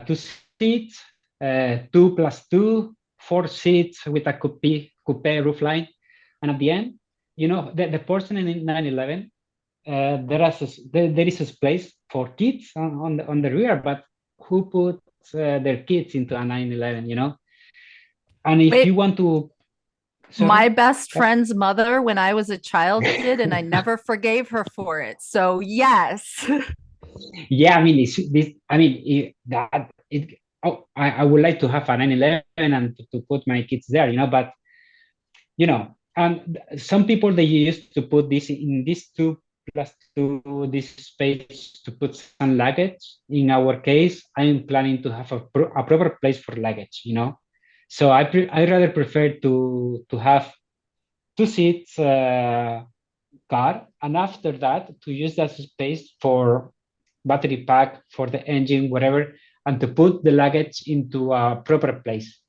C: 2 seats, 2 + 2, 4 seats with a coupe roofline. And at the end, the portion in 911, there is a space for kids on the rear, but who puts their kids into a 911, And if
B: Wait,
C: you want to, sorry?
B: my best friend's mother, when I was a child, did, and I never forgave her for it. So yes.
C: Yeah, I mean, I would like to have a 911 and to put my kids there, but some people, they used to put this in this 2+2, this space to put some luggage. In our case, I'm planning to have a proper place for luggage, So I rather prefer to have 2 seats car, and after that to use that space for battery pack, for the engine, whatever, and to put the luggage into a proper place,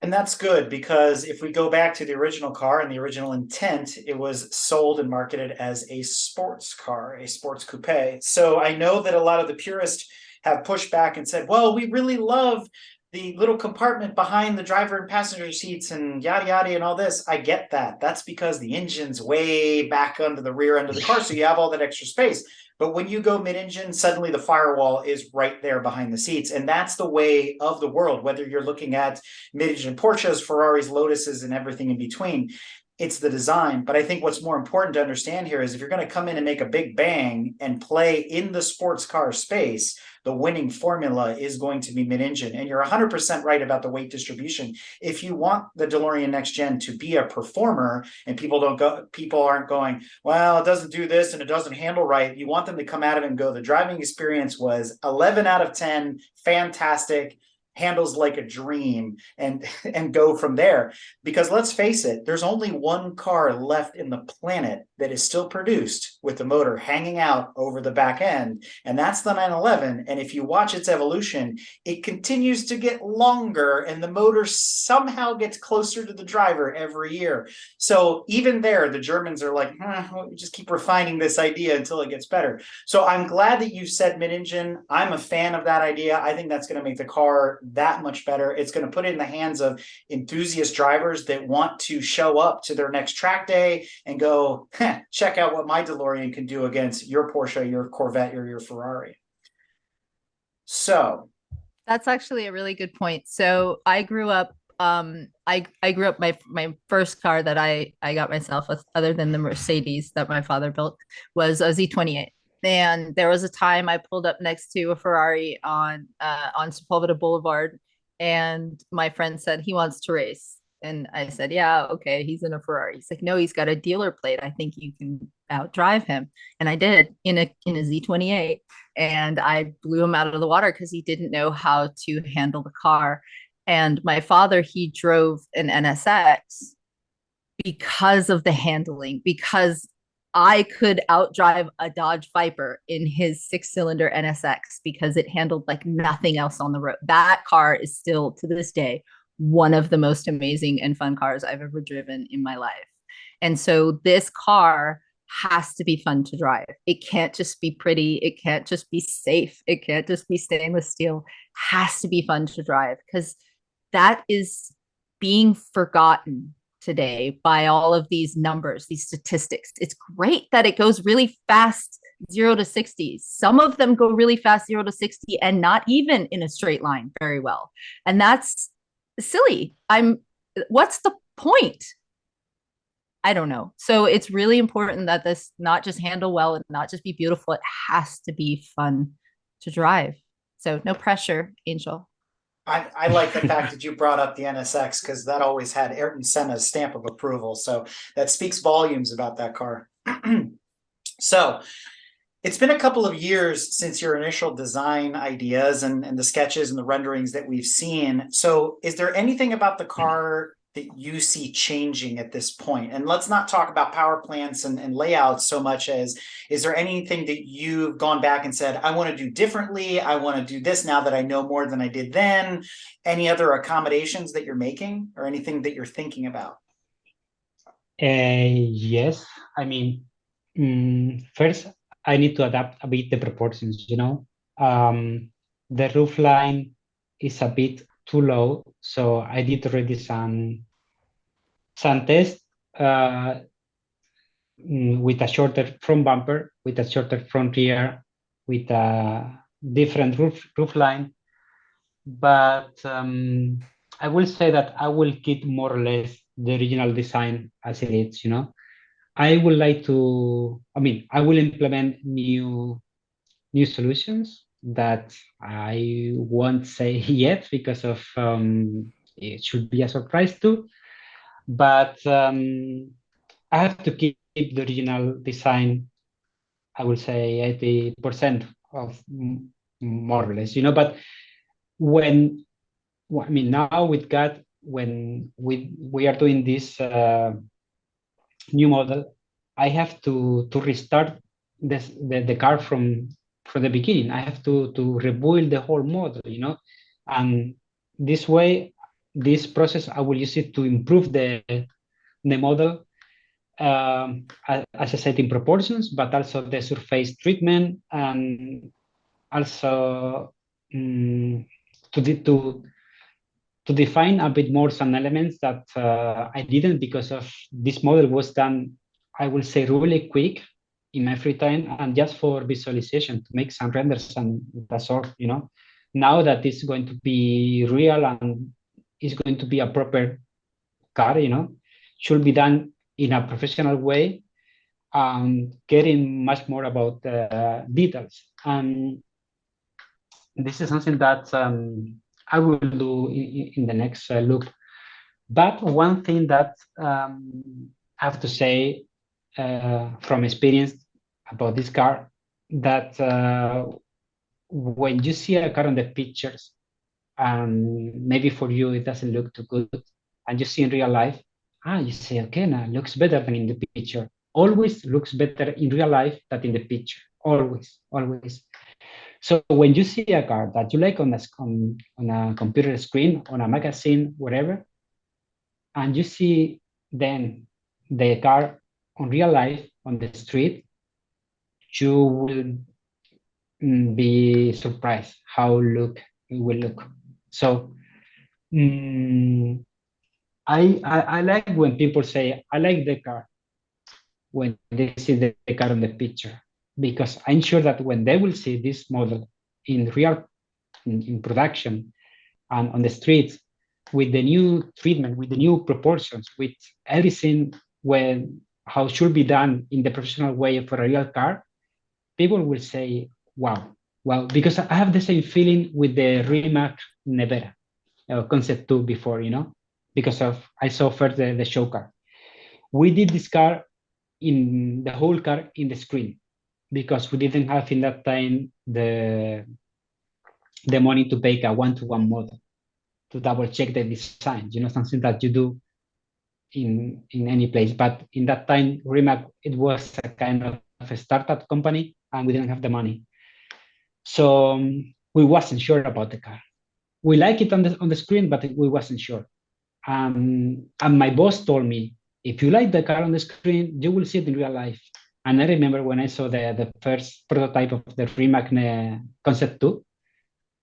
A: And that's good, because if we go back to the original car and the original intent, it was sold and marketed as a sports car, a sports coupe. So I know that a lot of the purists have pushed back and said, well, we really love the little compartment behind the driver and passenger seats and yada yada and all this. I get that. That's because the engine's way back under the rear end of the car, so you have all that extra space. But when you go mid-engine, suddenly the firewall is right there behind the seats. And that's the way of the world, whether you're looking at mid-engine Porsches, Ferraris, Lotuses, and everything in between. It's the design. But I think what's more important to understand here is if you're going to come in and make a big bang and play in the sports car space, the winning formula is going to be mid-engine. And you're 100% right about the weight distribution. If you want the DeLorean Next Gen to be a performer, and people aren't going, well, it doesn't do this and it doesn't handle right. You want them to come at it and go, the driving experience was 11 out of 10, fantastic, handles like a dream, and go from there. Because let's face it, there's only one car left in the planet that is still produced with the motor hanging out over the back end, and that's the 911. And if you watch its evolution, it continues to get longer, and the motor somehow gets closer to the driver every year. So even there, the Germans are like, we just keep refining this idea until it gets better. So I'm glad that you said mid-engine. I'm a fan of that idea. I think that's going to make the car that much better. It's going to put it in the hands of enthusiast drivers that want to show up to their next track day and go, check out what my DeLorean can do against your Porsche, your Corvette, or your Ferrari. So
B: that's actually a really good point. So I grew up, I grew up, my first car that I got myself, other than the Mercedes that my father built, was a Z28. And there was a time I pulled up next to a Ferrari on Sepulveda Boulevard, and my friend said he wants to race. And I said, yeah, okay, he's in a Ferrari. He's like, no, he's got a dealer plate. I think you can outdrive him. And I did in a Z28. And I blew him out of the water because he didn't know how to handle the car. And my father, he drove an NSX because of the handling, because I could outdrive a Dodge Viper in his 6-cylinder NSX because it handled like nothing else on the road. That car is still, to this day, one of the most amazing and fun cars I've ever driven in my life. And so this car has to be fun to drive. It can't just be pretty. It can't just be safe. It can't just be stainless steel. It has to be fun to drive, because that is being forgotten today by all of these numbers, these statistics. It's great that it goes really fast 0 to 60. Some of them go really fast 0 to 60 and not even in a straight line very well. And that's silly. What's the point? I don't know. So it's really important that this not just handle well and not just be beautiful. It has to be fun to drive. So no pressure, Angel.
A: I like the fact that you brought up the NSX, because that always had Ayrton Senna's stamp of approval. So that speaks volumes about that car. So it's been a couple of years since your initial design ideas and the sketches and the renderings that we've seen. So is there anything about the car that you see changing at this point? And let's not talk about power plants and layouts so much as, is there anything that you've gone back and said, I want to do differently, I want to do this now that I know more than I did then? Any other accommodations that you're making, or anything that you're thinking about?
C: Yes. I mean, first, I need to adapt a bit the proportions, The roof line is a bit too low. So I did already some tests with a shorter front bumper, with a shorter front rear, with a different roof line. But I will say that I will keep more or less the original design as it is, I would like to, I will implement new solutions that I won't say yet because of it should be a surprise too. But I have to keep the original design. I will say 80% of more or less, But when now with God, when we are doing this new model, I have to restart the car from the beginning. I have to rebuild the whole model, and this way, this process I will use it to improve the model, as I said, in proportions, but also the surface treatment, and also to define a bit more some elements that I didn't, because of this model was done, I will say, really quick in my free time and just for visualization to make some renders, and that's all, Now that it's going to be real and it's going to be a proper car, should be done in a professional way, getting much more about details. And this is something that I will do in the next look. But one thing that I have to say from experience about this car, that when you see a car on the pictures, and maybe for you it doesn't look too good, and you see in real life, you say, okay, now it looks better than in the picture. Always looks better in real life than in the picture. Always, always. So when you see a car that you like on a computer screen, on a magazine, whatever, and you see then the car on real life on the street, you will be surprised how it will look. So I like when people say, I like the car, when they see the car on the picture, because I'm sure that when they will see this model in real, in production and on the streets, with the new treatment, with the new proportions, with everything, how it should be done in the professional way for a real car, people will say, wow. Well, because I have the same feeling with the Rimac Nevera concept 2 before, because I saw first the show car. We did this car in the whole car in the screen, because we didn't have in that time the money to make a one-to-one model to double check the design, something that you do in any place. But in that time, Rimac, it was a kind of a startup company, and we didn't have the money. So we wasn't sure about the car. We like it on the screen, but we wasn't sure. And my boss told me, if you like the car on the screen, you will see it in real life. And I remember when I saw the first prototype of the Rimac Concept 2,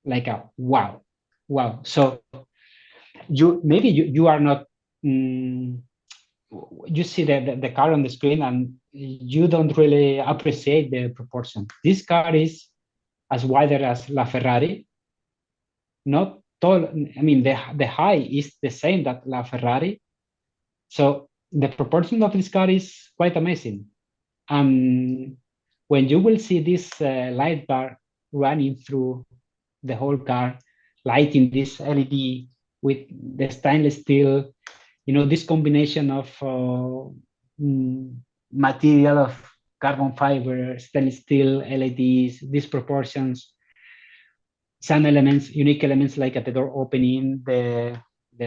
C: like wow. So you are not, you see the car on the screen and you don't really appreciate the proportion. This car is as wider as La Ferrari, not tall. The height is the same that La Ferrari. So the proportion of this car is quite amazing. And when you will see this light bar running through the whole car, lighting this LED with the stainless steel, this combination of material of carbon fiber, stainless steel, LEDs, these proportions, some elements, unique elements like at the door opening, the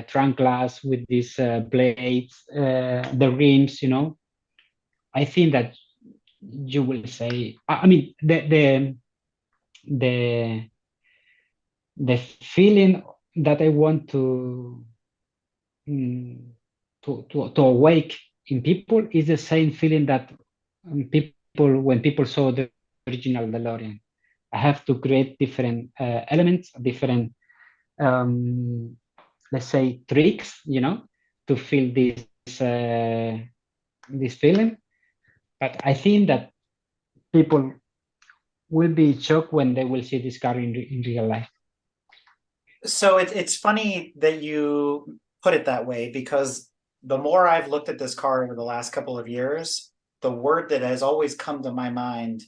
C: trunk glass with these blades, the rims, I think that you will say, the feeling that I want to awake in people is the same feeling that when people saw the original DeLorean. I have to create different elements, different um, let's say tricks, to feel this feeling. But I think that people will be shocked when they will see this car in real life.
A: So it's funny that you put it that way, because the more I've looked at this car over the last couple of years, the word that has always come to my mind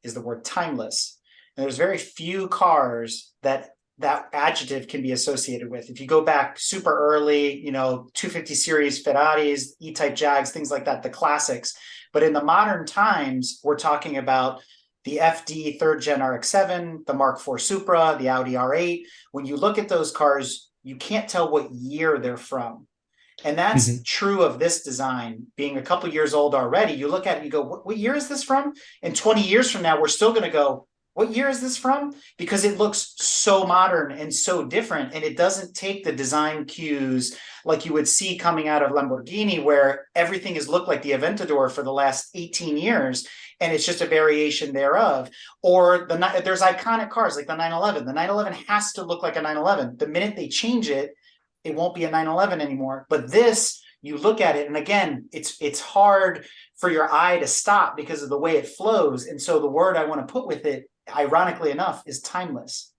A: is the word timeless. And there's very few cars that that adjective can be associated with. If you go back super early, 250 series Ferraris, E-type Jags, things like that, the classics. But in the modern times, we're talking about the FD third gen RX-7, the Mark IV Supra, the Audi R8. When you look at those cars, you can't tell what year they're from. And that's true of this design being a couple years old already. You look at it, you go, what year is this from? And 20 years from now, we're still going to go, what year is this from? Because it looks so modern and so different. And it doesn't take the design cues like you would see coming out of Lamborghini, where everything has looked like the Aventador for the last 18 years. And it's just a variation thereof. Or there's iconic cars like the 911. The 911 has to look like a 911. The minute they change it, it won't be a 911 anymore. But this, you look at it, and again, it's hard for your eye to stop because of the way it flows. And so the word I want to put with it, ironically enough, is timeless.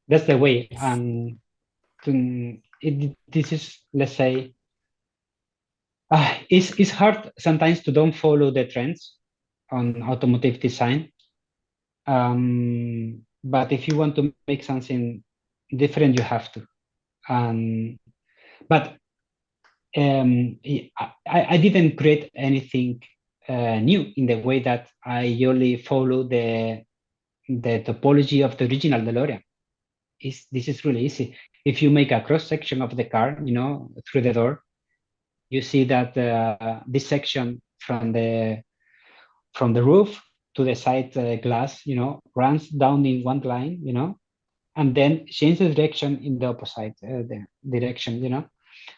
C: That's the way. This is, let's say, it's hard sometimes to don't follow the trends on automotive design. But if you want to make something different, you have to. But I didn't create anything new in the way that I only follow the topology of the original DeLorean. This is really easy. If you make a cross section of the car, through the door, you see that this section from the roof to the side glass, runs down in one line, and then changes direction in the opposite direction,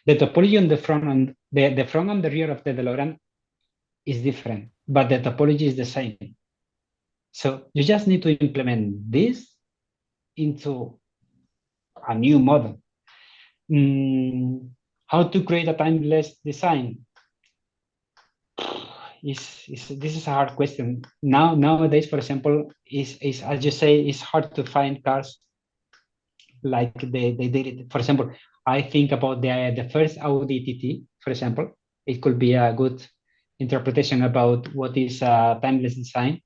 C: The topology on the front and the front and the rear of the DeLorean is different, but the topology is the same. So you just need to implement this into a new model. How to create a timeless design? This is a hard question. Nowadays, for example, is as you say, it's hard to find cars like they did it. For example, I think about the first Audi TT, for example. It could be a good interpretation about what is a timeless design.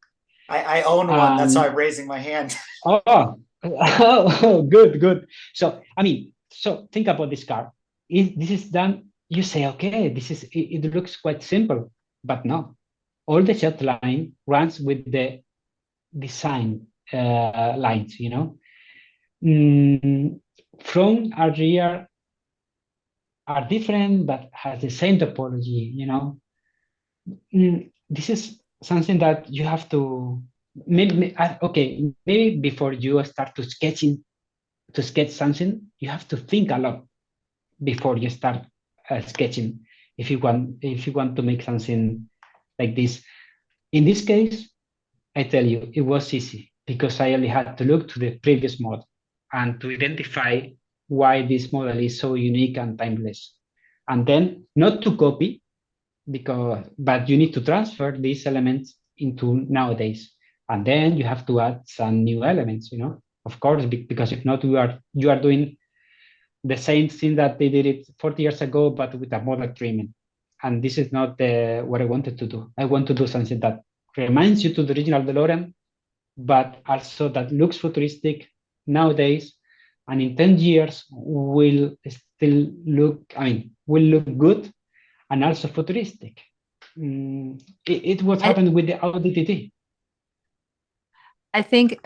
A: I own one. That's why I'm raising my hand.
C: Good. So think about this car. This is done. You say, okay, it looks quite simple, but no. All the shot line runs with the design lines, Front and rear are different, but has the same topology, This is something that you have to maybe before you start to sketch something, you have to think a lot before you start sketching. If you want to make something like this, in this case, I tell you, it was easy because I only had to look to the previous model and to identify why this model is so unique and timeless. And then not to copy, but you need to transfer these elements into nowadays. And then you have to add some new elements, of course, because if not, you are doing the same thing that they did it 40 years ago, but with a modern treatment. And this is not what I wanted to do. I want to do something that reminds you to the original DeLorean, but also that looks futuristic nowadays, and in 10 years will still look good and also futuristic. It was happened with the Audi TT.
B: I think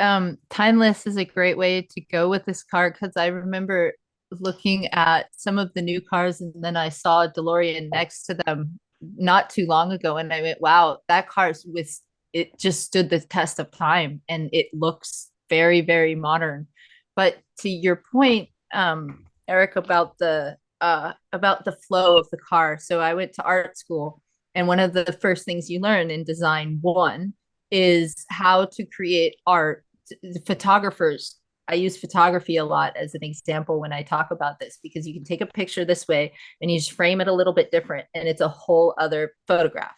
B: timeless is a great way to go with this car, because I remember looking at some of the new cars and then I saw a DeLorean next to them not too long ago, and I went, wow, that car's it just stood the test of time and it looks very, very modern. But to your point, Eric, about the flow of the car. So I went to art school, and one of the first things you learn in design one is how to create art. Photographers I use photography a lot as an example when I talk about this, because you can take a picture this way and you just frame it a little bit different and it's a whole other photograph.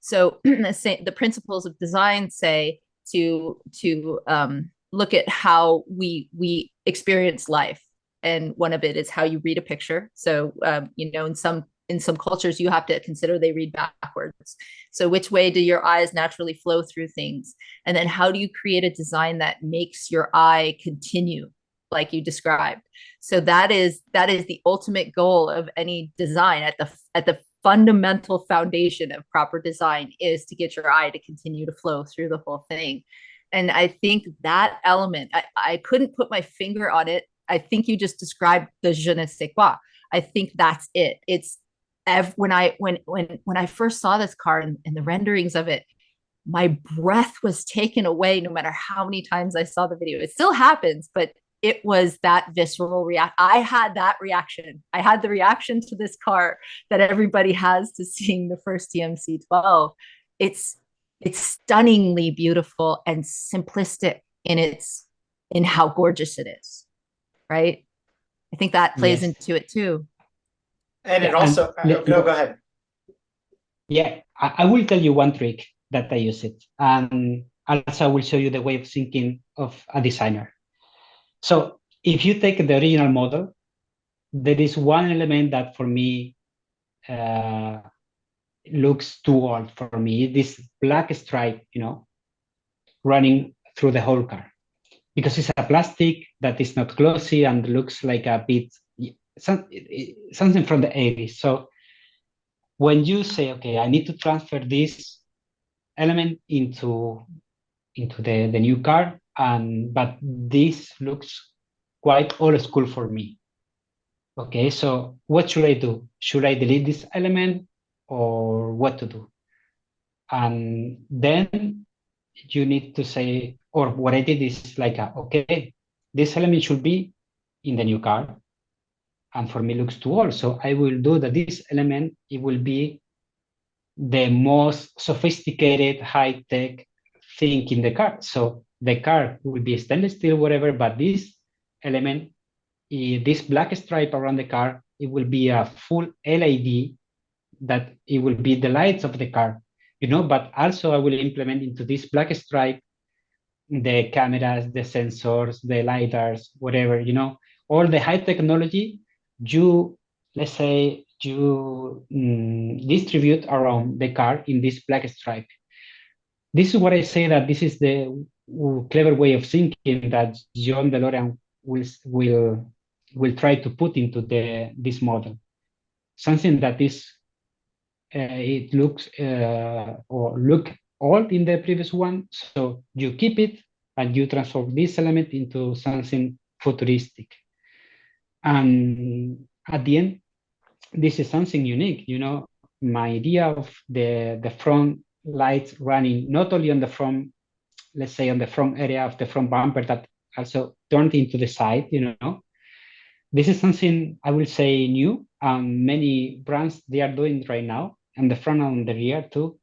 B: So the principles of design say to look at how we experience life, and one of it is how you read a picture. So in some cultures you have to consider they read backwards. So which way do your eyes naturally flow through things? And then how do you create a design that makes your eye continue like you described? So that is the ultimate goal of any design. At the fundamental foundation of proper design is to get your eye to continue to flow through the whole thing. And I think that element, I couldn't put my finger on it. I think you just described the je ne sais quoi. I think that's it. It's when I first saw this car and the renderings of it, my breath was taken away no matter how many times I saw the video. It still happens, but it was that visceral react. I had that reaction. I had the reaction to this car that everybody has to seeing the first DMC-12. It's stunningly beautiful and simplistic in how gorgeous it is, right? I think that plays into it too.
A: And it also, go ahead.
C: Yeah, I will tell you one trick that I use it. And also I will show you the way of thinking of a designer. So if you take the original model, there is one element that for me looks too old for me. This black stripe, running through the whole car. Because it's a plastic that is not glossy and looks like a bit, something from the 80s. So when you say, okay, I need to transfer this element into the new car, but this looks quite old school for me. Okay, so what should I do? Should I delete this element or what to do? And then you need to say, or what I did is like, okay, this element should be in the new car. And for me, looks too old. So I will do that this element, it will be the most sophisticated, high-tech thing in the car. So the car will be stainless steel, whatever, but this element, this black stripe around the car, it will be a full LED that it will be the lights of the car, but also I will implement into this black stripe the cameras, the sensors, the lidars, whatever, all the high technology let's say you distribute around the car in this black stripe. This is what I say that this is the clever way of thinking that John DeLorean will try to put into this model. Something that is it looks or look old in the previous one, so you keep it and you transform this element into something futuristic. And at the end, this is something unique. My idea of the front lights running not only on the front, let's say on the front area of the front bumper, that also turned into the side. This is something I will say new. Many brands, they are doing right now, and the front and the rear too.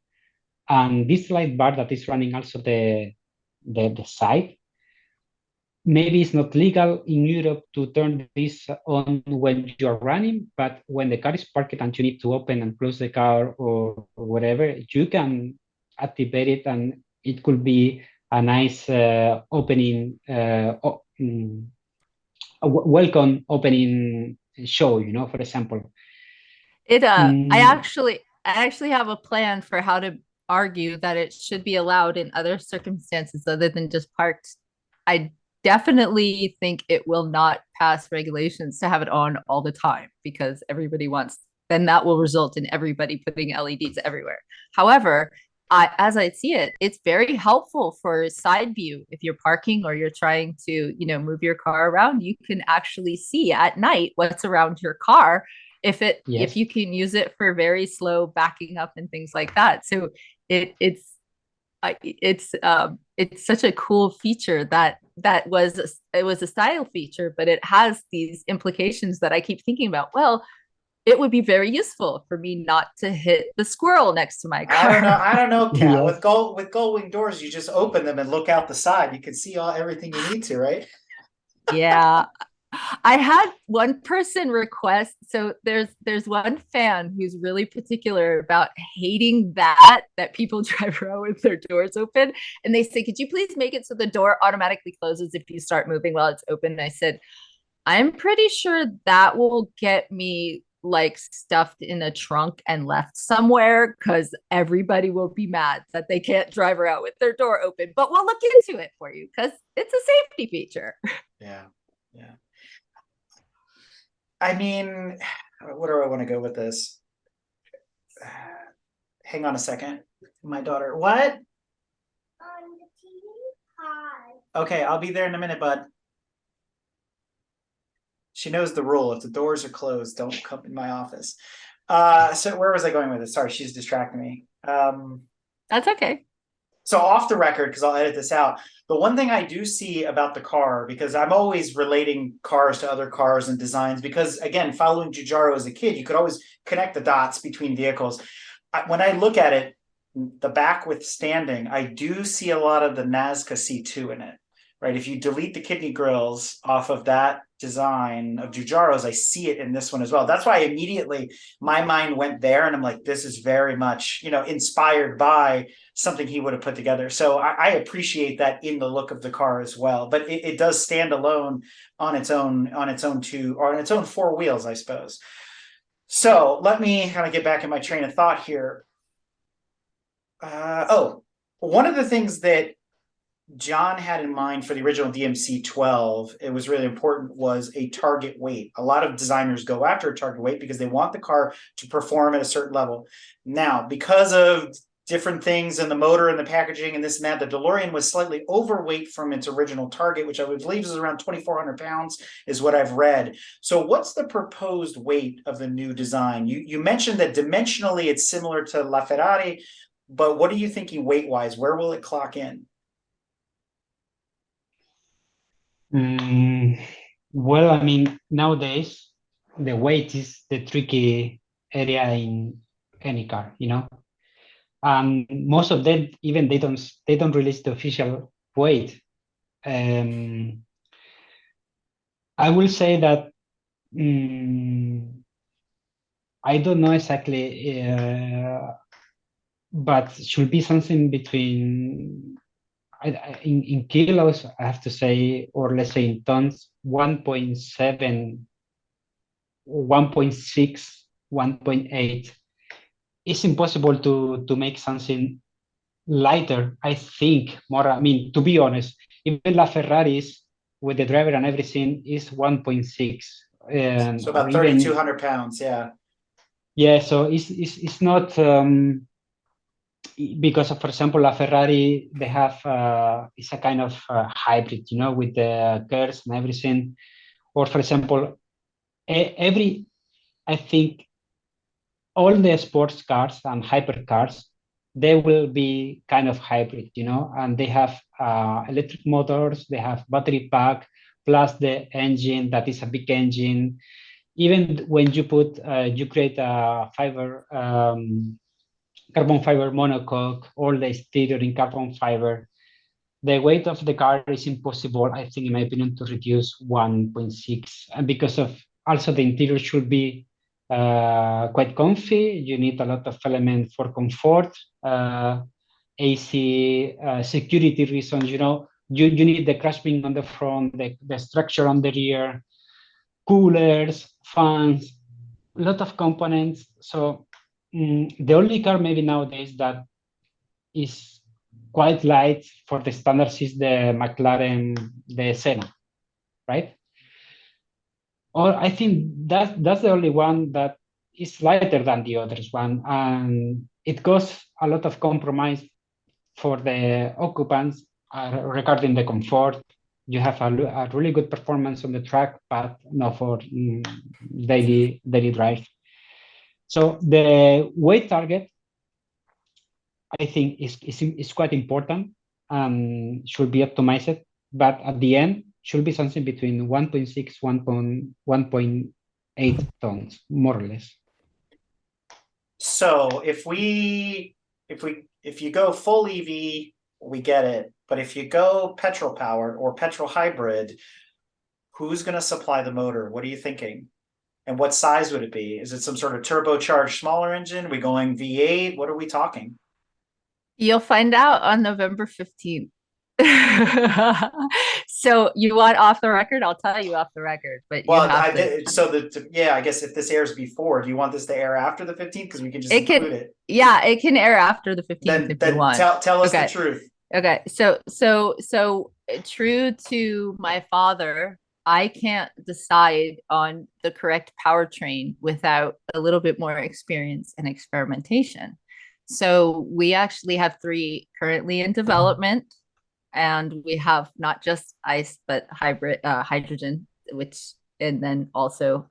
C: And this light bar that is running also the side, maybe it's not legal in Europe to turn this on when you're running, but when the car is parked and you need to open and close the car or whatever, you can activate it, and it could be a nice opening, a welcome opening show, for example.
B: I actually have a plan for how to argue that it should be allowed in other circumstances other than just parked. I definitely think it will not pass regulations to have it on all the time because everybody wants, then that will result in everybody putting LEDs everywhere. However, as I see it, it's very helpful for side view. If you're parking or you're trying to, move your car around, you can actually see at night what's around your car if you can use it for very slow backing up and things like that. So it's such a cool feature it was a style feature, but it has these implications that I keep thinking about. Well, it would be very useful for me not to hit the squirrel next to my car.
A: I don't know, Kat.
C: Yeah.
A: With gull wing doors, you just open them and look out the side. You can see everything you need to, right?
B: Yeah. I had one person request. So there's one fan who's really particular about hating that people drive around with their doors open. And they say, could you please make it so the door automatically closes if you start moving while it's open? And I said, I'm pretty sure that will get me like stuffed in a trunk and left somewhere because everybody will be mad that they can't drive around with their door open. But we'll look into it for you because it's a safety feature.
A: Yeah. Yeah. I mean, where do I want to go with this? Hang on a second. My daughter, what?
D: On the TV? Hi.
A: Okay, I'll be there in a minute, bud. She knows the rule. If the doors are closed, don't come in my office. So where was I going with it? Sorry, she's distracting me.
B: That's okay.
A: So off the record, because I'll edit this out, the one thing I do see about the car, because I'm always relating cars to other cars and designs, because again, following Giugiaro as a kid, you could always connect the dots between vehicles. When I look at it, the back withstanding, I do see a lot of the Nazca C2 in it, right? If you delete the kidney grills off of that design of Giugiaro's, I see it in this one as well. That's why immediately my mind went there, and I'm like, this is very much, inspired by something he would have put together. So I appreciate that in the look of the car as well. But it does stand alone on its own four wheels, I suppose. So let me kind of get back in my train of thought here. One of the things that John had in mind for the original DMC-12, it was really important, was a target weight. A lot of designers go after a target weight because they want the car to perform at a certain level. Now, because of different things in the motor and the packaging and this and that, the DeLorean was slightly overweight from its original target, which I would believe is around 2,400 pounds, is what I've read. So what's the proposed weight of the new design? You mentioned that dimensionally it's similar to LaFerrari, but what are you thinking weight-wise? Where will it clock in?
C: Well, I mean, nowadays the weight is the tricky area in any car, most of them even they don't release the official weight. I will say that I don't know exactly, but should be something between in kilos, I have to say, or let's say in tons, 1.7, 1.6, 1.8. It's impossible to make something lighter, I think, more. I mean, to be honest, even La Ferraris with the driver and everything is 1.6.
A: So about 3,200 pounds, yeah.
C: Yeah, so it's not because of, for example, La Ferrari, they have it's a kind of hybrid, with the curves and everything. Or for example, I think all the sports cars and hypercars, they will be kind of hybrid, and they have electric motors, they have battery pack, plus the engine that is a big engine. Even when you create a carbon fiber monocoque, all the exterior in carbon fiber, the weight of the car is impossible, I think, in my opinion, to reduce 1.6. And because of also the interior should be quite comfy. You need a lot of elements for comfort, AC, security reasons. You need the crash beam on the front, the structure on the rear, coolers, fans, a lot of components. So the only car maybe nowadays that is quite light for the standards is the McLaren, the Senna, right? Or I think that's the only one that is lighter than the others one, and it goes a lot of compromise for the occupants regarding the comfort. You have a really good performance on the track, but not for daily drive. So the weight target, I think, is quite important and should be optimized, but at the end should be something between 1.6, 1.8 tons, more or less.
A: So if you go full EV, we get it. But if you go petrol powered or petrol hybrid, Who's going to supply the motor? What are you thinking? And what size would it be? Is it some sort of turbocharged smaller engine? Are we going V8? What are we talking?
B: You'll find out on November 15th. So you want off the record? I'll tell you off the record, but you
A: Well,
B: have to.
A: yeah, I guess if this airs before, do you want this to air after the 15th? Because we can just
B: It can,
A: include it.
B: yeah, it can air after the 15th
A: Then
B: if you want.
A: tell us the
B: Okay.
A: truth.
B: Okay, so true to my father, I can't decide on the correct powertrain without a little bit more experience and experimentation. So we actually have 3 currently in development, and we have not just ICE but hybrid hydrogen, which and then also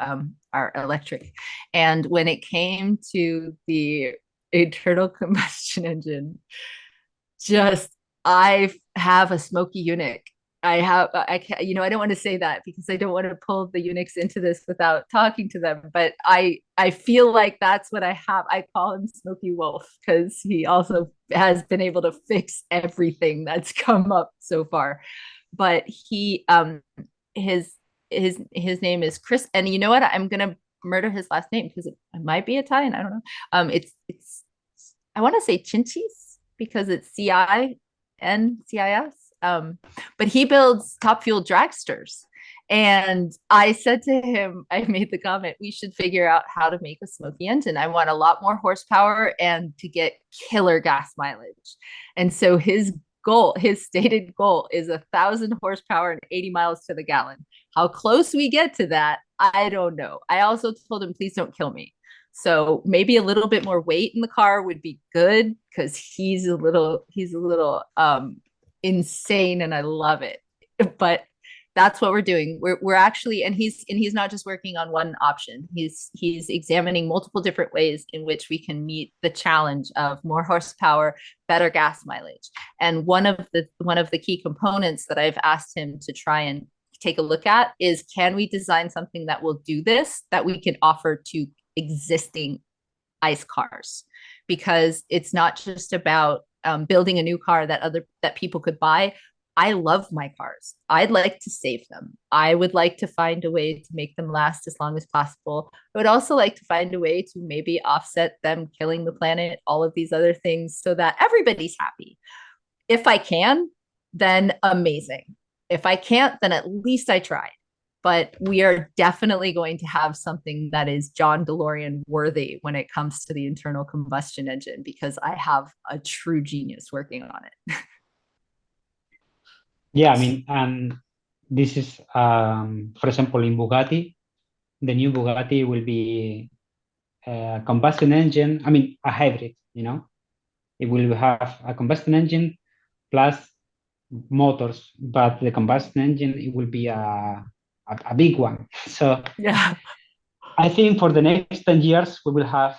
B: our electric. And when it came to the internal combustion engine, just I have a smoky eunuch. I can't, I don't want to say that because I don't want to pull the eunuchs into this without talking to them, but I feel like that's what I have. I call him Smoky Wolf because he also has been able to fix everything that's come up so far. But he his his name is Chris, and you know what? I'm gonna murder his last name because it might be Italian. I don't know. It's I want to say Chinchis because it's CINCIS. But he builds Top Fuel dragsters. And I said to him, I made the comment, we should figure out how to make a smoky engine. I want a lot more horsepower and to get killer gas mileage. And so his stated goal is 1,000 horsepower and 80 miles to the gallon. How close we get to that, I don't know. I also told him, please don't kill me. So maybe a little bit more weight in the car would be good because he's a little insane and I love it. But that's what we're doing. We're actually, and he's not just working on one option. He's examining multiple different ways in which we can meet the challenge of more horsepower, better gas mileage. And one of the key components that I've asked him to try and take a look at is, can we design something that will do this, that we can offer to existing ICE cars? Because it's not just about building a new car that people could buy. I love my cars. I'd like to save them. I would like to find a way to make them last as long as possible. I would also like to find a way to maybe offset them killing the planet, all of these other things, so that everybody's happy. If I can, then amazing. If I can't, then at least I tried. But we are definitely going to have something that is John DeLorean worthy when it comes to the internal combustion engine, because I have a true genius working on it.
C: Yeah, I mean, this is, for example, in Bugatti, the new Bugatti will be a combustion engine. I mean, a hybrid. It will have a combustion engine plus motors, but the combustion engine, it will be a big one. So
B: Yeah.
C: I think for the next 10 years, we will have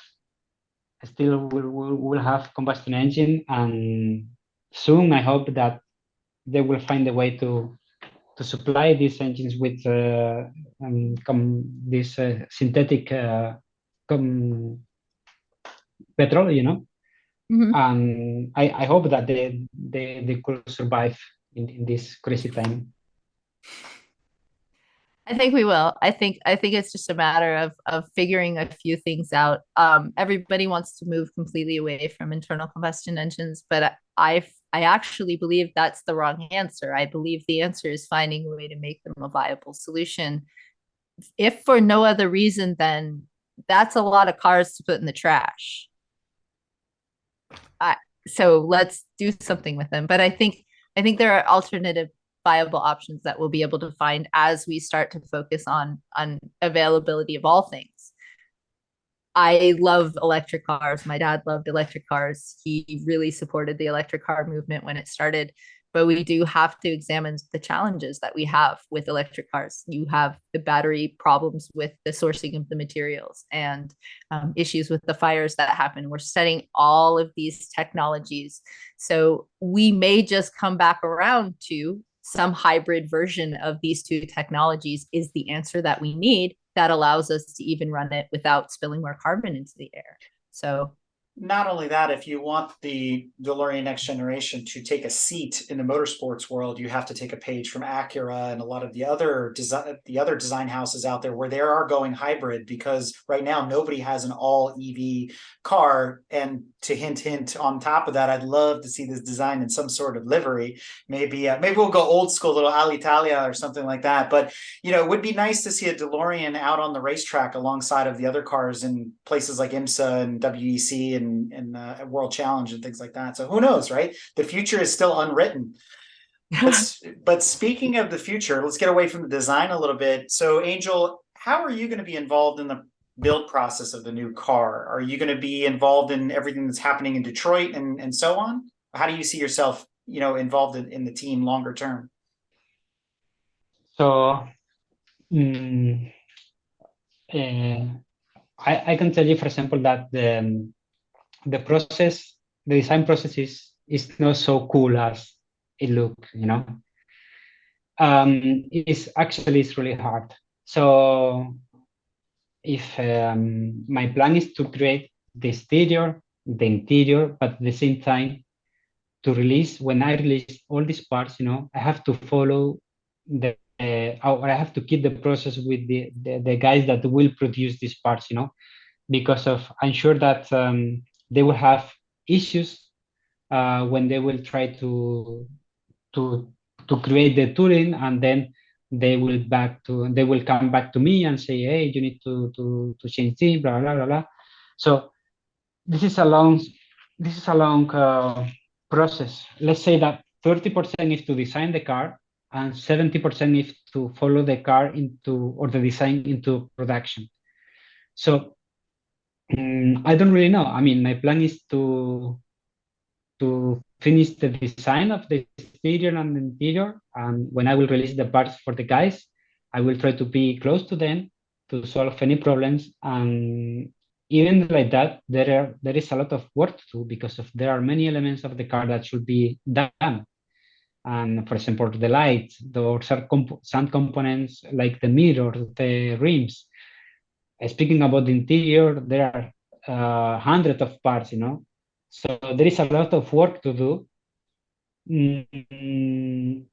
C: combustion engine, and soon I hope that they will find a way to supply these engines with this synthetic petrol,
B: Mhm.
C: and I hope that they could survive in this crazy time.
B: I think we will. I think it's just a matter of figuring a few things out. Everybody wants to move completely away from internal combustion engines, but I actually believe that's the wrong answer. I believe the answer is finding a way to make them a viable solution. If for no other reason, then that's a lot of cars to put in the trash. So let's do something with them. But I think there are alternative viable options that we'll be able to find as we start to focus on availability of all things. I love electric cars. My dad loved electric cars. He really supported the electric car movement when it started. But we do have to examine the challenges that we have with electric cars. You have the battery problems with the sourcing of the materials and issues with the fires that happen. We're studying all of these technologies. So we may just come back around to some hybrid version of these two technologies is the answer that we need that allows us to even run it without spilling more carbon into the air. So
A: not only that, if you want the DeLorean Next Generation to take a seat in the motorsports world, you have to take a page from Acura and a lot of the other design houses out there where they are going hybrid, because right now nobody has an all EV car. And to hint on top of that, I'd love to see this design in some sort of livery. Maybe we'll go old school, little Alitalia or something like that. But it would be nice to see a DeLorean out on the racetrack alongside of the other cars in places like IMSA and WEC and World Challenge and things like that. So who knows, right? The future is still unwritten. But speaking of the future, let's get away from the design a little bit. So Angel, how are you going to be involved in the build process of the new car? Are you going to be involved in everything that's happening in Detroit and so on? How do you see yourself, involved in the team longer term?
C: So I can tell you, for example, that the design process is not so cool as it looks, it's really hard. So if my plan is to create the exterior, the interior, but at the same time when I release all these parts, I have to follow or I have to keep the process with the guys that will produce these parts, because I'm sure that they will have issues when they will try to create the tooling, and then they will come back to me and say, hey, you need to change this, blah blah blah blah. So this is a long process. Let's say that 30% is to design the car and 70% is to follow the car or the design into production. So I don't really know. I mean, my plan is to finish the design of the exterior and the interior, and when I will release the parts for the guys, I will try to be close to them to solve any problems. And even like that, there is a lot of work to do, because there are many elements of the car that should be done. And for example, the lights, some components like the mirror, the rims. Speaking about the interior, there are hundreds of parts, so there is a lot of work to do. And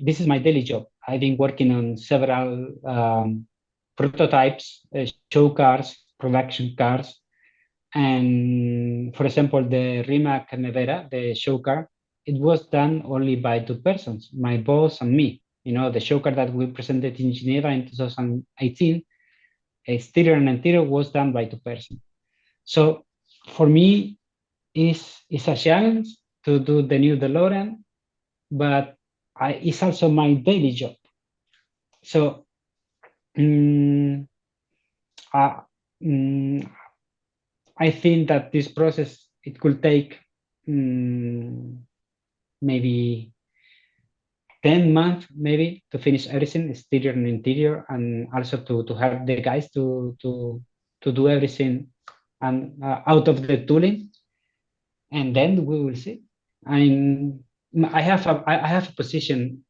C: this is my daily job. I've been working on several prototypes, show cars, production cars. And for example, the Rimac and Bugatti, the show car, it was done only by two persons, my boss and me. The show car that we presented in Geneva in 2018, exterior and interior was done by two persons. So for me, it's a challenge to do the new DeLorean, but it's also my daily job. So I think that this process, it could take maybe 10 months, maybe, to finish everything, exterior and interior, and also to have the guys to do everything and out of the tooling, and then we will see. I have a position,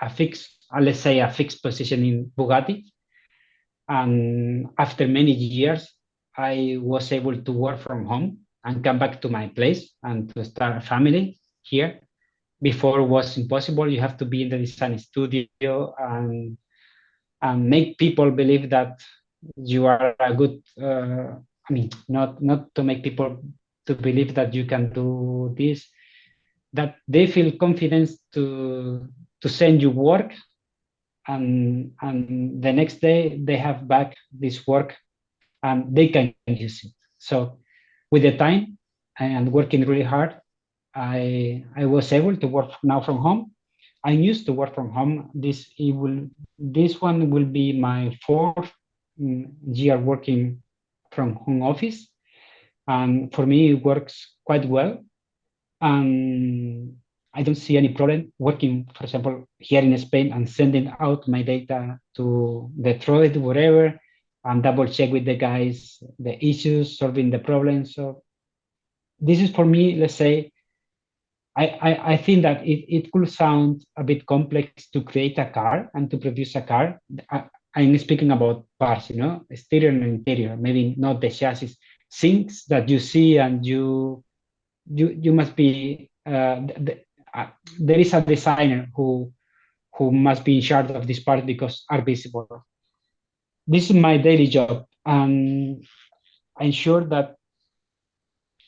C: let's say a fixed position in Bugatti, and after many years, I was able to work from home and come back to my place and to start a family here. Before it was impossible. You have to be in the design studio and make people believe that you are a good, not to make people to believe that you can do this, that they feel confidence to send you work, and the next day they have back this work and they can use it. So with the time and working really hard, I was able to work now from home. I'm used to work from home. This one will be my fourth year working from home office, and for me it works quite well. I don't see any problem working, for example, here in Spain and sending out my data to Detroit, wherever, and double check with the guys the issues, solving the problems. So this is, for me, let's say, I think that it could sound a bit complex to create a car and to produce a car. I'm speaking about parts, exterior and interior, maybe not the chassis. Things that you see and you must be, there is a designer who must be in charge of this part because are visible. This is my daily job. And I'm sure that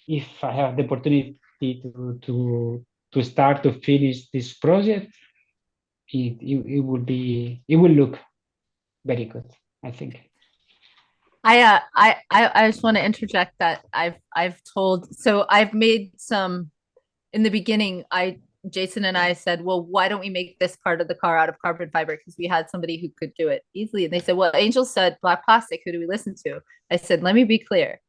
C: if I have the opportunity to start to finish this project, it will look very good, I think.
B: I just want to interject that I've made some in the beginning. Jason and I said, well, why don't we make this part of the car out of carbon fiber? Because we had somebody who could do it easily. And they said, well, Angel said black plastic. Who do we listen to? I said, let me be clear.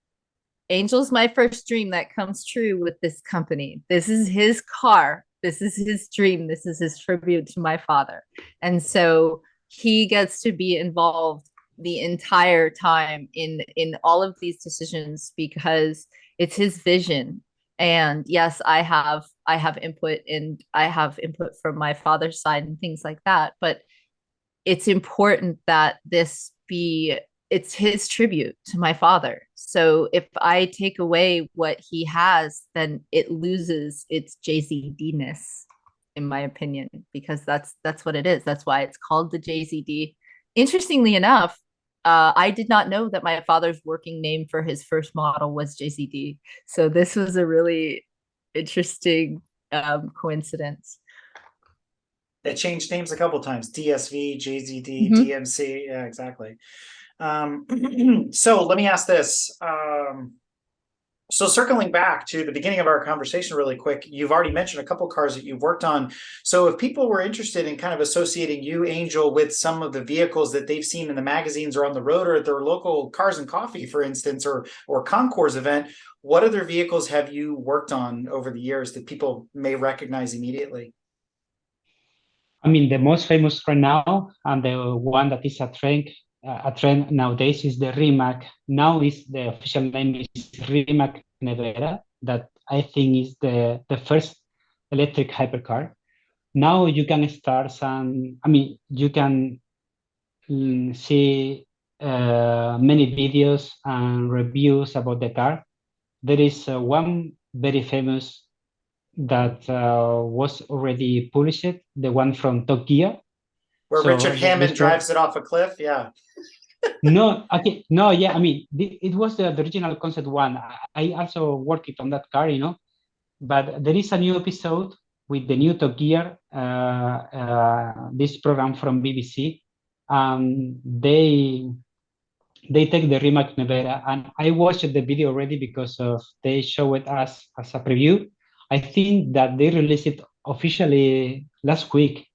B: Angel's my first dream that comes true with this company. This is his car. This is his dream. This is his tribute to my father. And so he gets to be involved the entire time in all of these decisions because it's his vision. And yes, I have input, and I have input from my father's side and things like that, but it's important that it's his tribute to my father. So if I take away what he has, then it loses its JZD-ness, in my opinion, because that's what it is. That's why it's called the JZD. Interestingly enough, I did not know that my father's working name for his first model was JZD. So this was a really interesting coincidence.
A: They changed names a couple times: DSV, JZD,
B: Mhm.
A: DMC. Yeah, exactly. So let me ask this. So circling back to the beginning of our conversation really quick, you've already mentioned a couple cars that you've worked on. So if people were interested in kind of associating you, Angel, with some of the vehicles that they've seen in the magazines or on the road or at their local Cars and Coffee, for instance, or Concours event, what other vehicles have you worked on over the years that people may recognize immediately?
C: I mean, the most famous right now, and the one that is a trend nowadays, is the Rimac. Now is the official name is Rimac Nevera. That I think is the first electric hypercar. Now you can start some. I mean, you can see many videos and reviews about the car. There is one very famous that was already published, the one from Top Gear.
A: Where
C: So
A: Richard Hammond
C: this
A: drives it off a cliff? Yeah.
C: No, okay, no, yeah, I mean, it was the original concept one. I also worked on that car, but there is a new episode with the new Top Gear, this program from BBC. They take the Rimac Nevera, and I watched the video already because of they showed us as a preview. I think that they released it officially last week.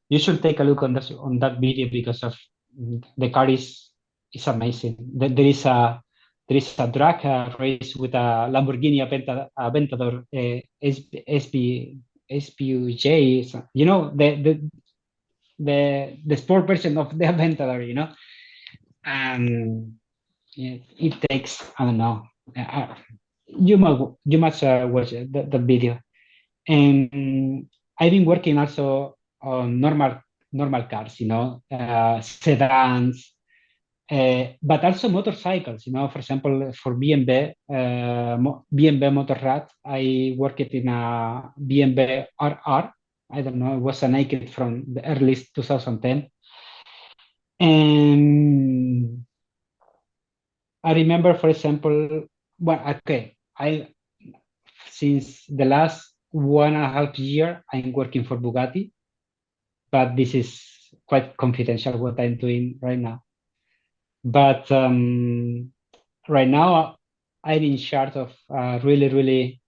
C: You should take a look on that video because of the car is amazing. There is a drag race with a Lamborghini Aventador SPUJ. The sport version of the Aventador. And it takes, I don't know. You must watch the video. And I've been working also on normal cars, sedans, but also motorcycles. For example, for BMW, BMW Motorrad, I worked in a BMW RR. I don't know, it was a naked from the early 2010. And I remember, for example, since the last 1.5 years, I'm working for Bugatti, but this is quite confidential what I'm doing right now. But right now, I'm in charge of a really, really,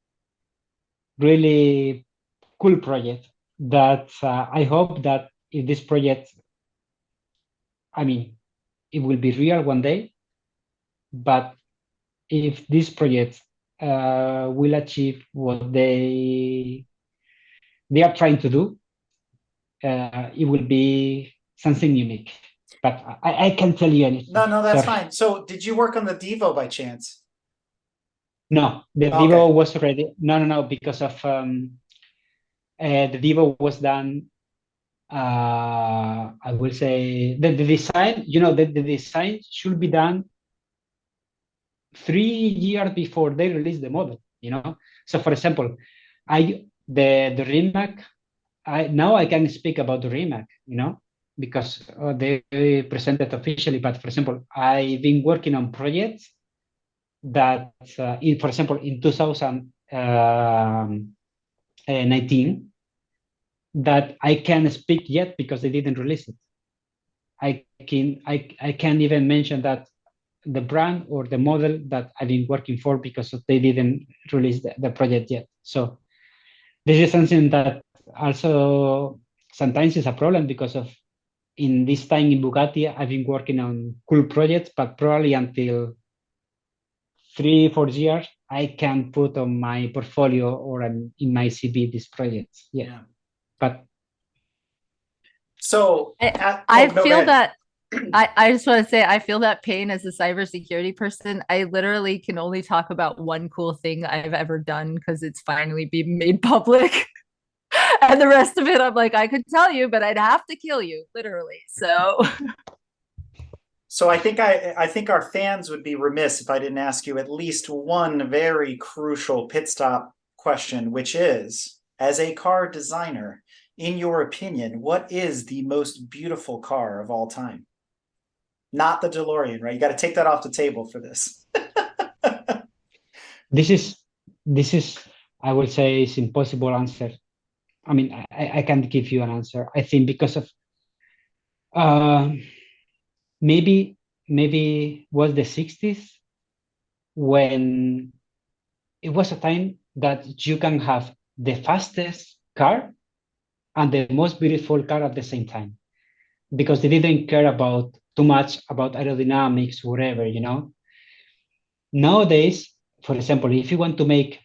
C: really cool project that I hope that if this project, I mean, it will be real one day, but if this project will achieve what they are trying to do, it will be something unique. But I can't tell you anything.
A: No, that's
C: Sorry.
A: fine. So did you work on the Devo by chance?
C: No, the
A: Okay.
C: Devo was already, no, because of the Devo was done I will say that the design, the design should be done 3 years before they release the model, So for example, the Rimac, now I can speak about the Rimac, because they presented officially. But for example, I've been working on projects that, for example, in 2019, that I can't speak yet because they didn't release it. I can't even mention that the brand or the model that I've been working for because they didn't release the project yet. So this is something that also sometimes is a problem because of in this time in Bugatti, I've been working on cool projects, but probably until 3-4 years, I can put on my portfolio or in my CV these projects. Yeah. But
A: So
B: I
A: no, go
B: feel
A: ahead.
B: that I just want to say I feel that pain as a cybersecurity person. I literally can only talk about one cool thing I've ever done because it's finally been made public. And the rest of it, I'm like, I could tell you, but I'd have to kill you, literally.
A: So I think our fans would be remiss if I didn't ask you at least one very crucial pit stop question, which is, as a car designer, in your opinion, what is the most beautiful car of all time? Not the DeLorean, right? You got to take that off the table for this.
C: this is I will say is impossible answer. I mean, I can't give you an answer. I think because of maybe was the 60s when it was a time that you can have the fastest car and the most beautiful car at the same time, because they didn't care about too much about aerodynamics, whatever, Nowadays, for example, if you want to make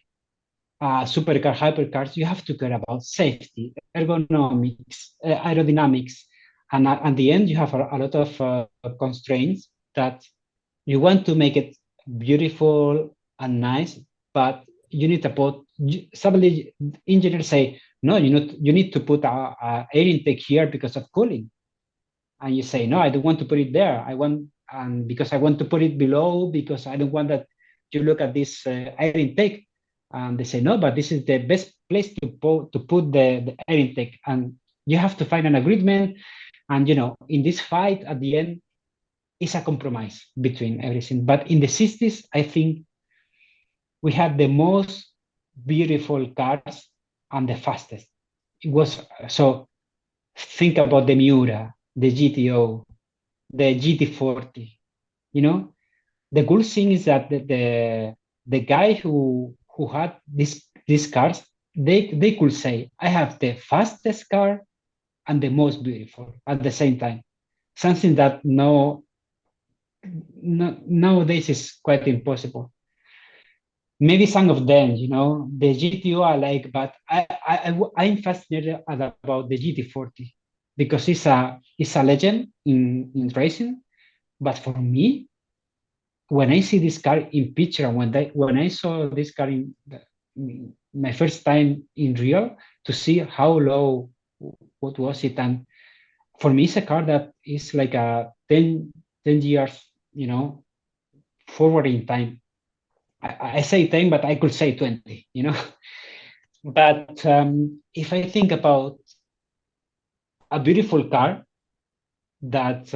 C: supercar, hypercars, you have to care about safety, ergonomics, aerodynamics, and at the end, you have a lot of constraints that you want to make it beautiful and nice, but you need to put. Suddenly, engineers say, no, you need to put a air intake here because of cooling, and you say, no, I don't want to put it there. Because I want to put it below because I don't want that you look at this air intake. And they say, no, but this is the best place to put the air intake. And you have to find an agreement. And, in this fight at the end, it's a compromise between everything. But in the 60s, I think we had the most beautiful cars and the fastest. It was so think about the Miura, the GTO, the GT40. The cool thing is that the guy who had these cars, they could say, I have the fastest car and the most beautiful at the same time. Something that nowadays is quite impossible. Maybe some of them, the GTO I like, but I'm fascinated about the GT40 because it's a legend in racing. But for me, when I see this car in picture, when I saw this car in my first time in real, to see how low, what was it, and for me, it's a car that is like a 10 years, forward in time. I say 10, but I could say 20, But if I think about a beautiful car that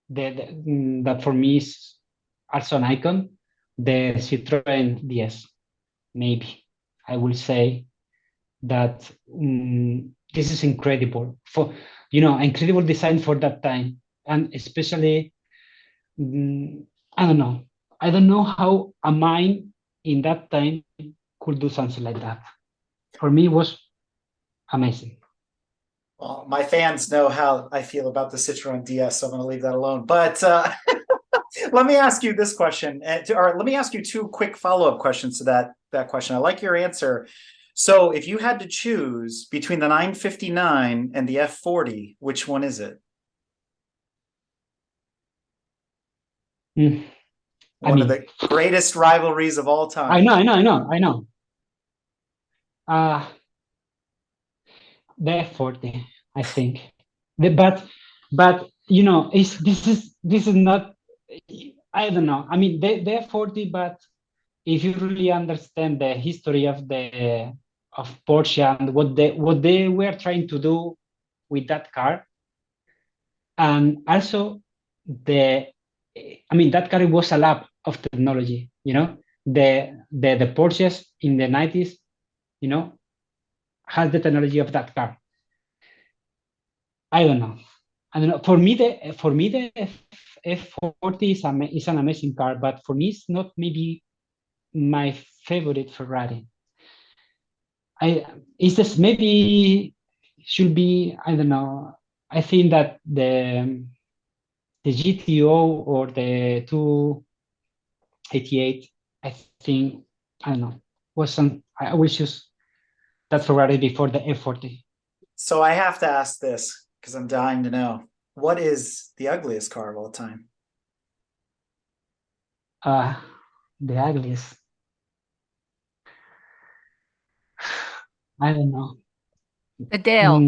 C: that for me is also an icon, the Citroën DS. Maybe I will say that this is incredible for incredible design for that time, and especially I don't know how a mind in that time could do something like that. For me, it was amazing.
A: Well, my fans know how I feel about the Citroen DS, so I'm going to leave that alone. But let me ask you this question, or let me ask you two quick follow-up questions to that question. I like your answer. So if you had to choose between the 959 and the F40, which one is it? One of the greatest rivalries of all time.
C: I know. the F40, I think. But you know, this is not. I don't know. I mean, the F40, but if you really understand the history of Porsche and what they were trying to do with that car, and also the, I mean, that car was a lab of technology. You know, the Porsches in the 90s, you know, has the technology of that car. I don't know. I don't know. For me the F40 is an amazing car, but for me it's not maybe my favorite Ferrari. It's just maybe should be, I don't know. I think that the GTO or the 288, I think, I don't know, was some. I will choose that Ferrari before the F40.
A: So I have to ask this because I'm dying to know. What is the ugliest car of all time?
C: The ugliest. I don't know.
B: The Dale.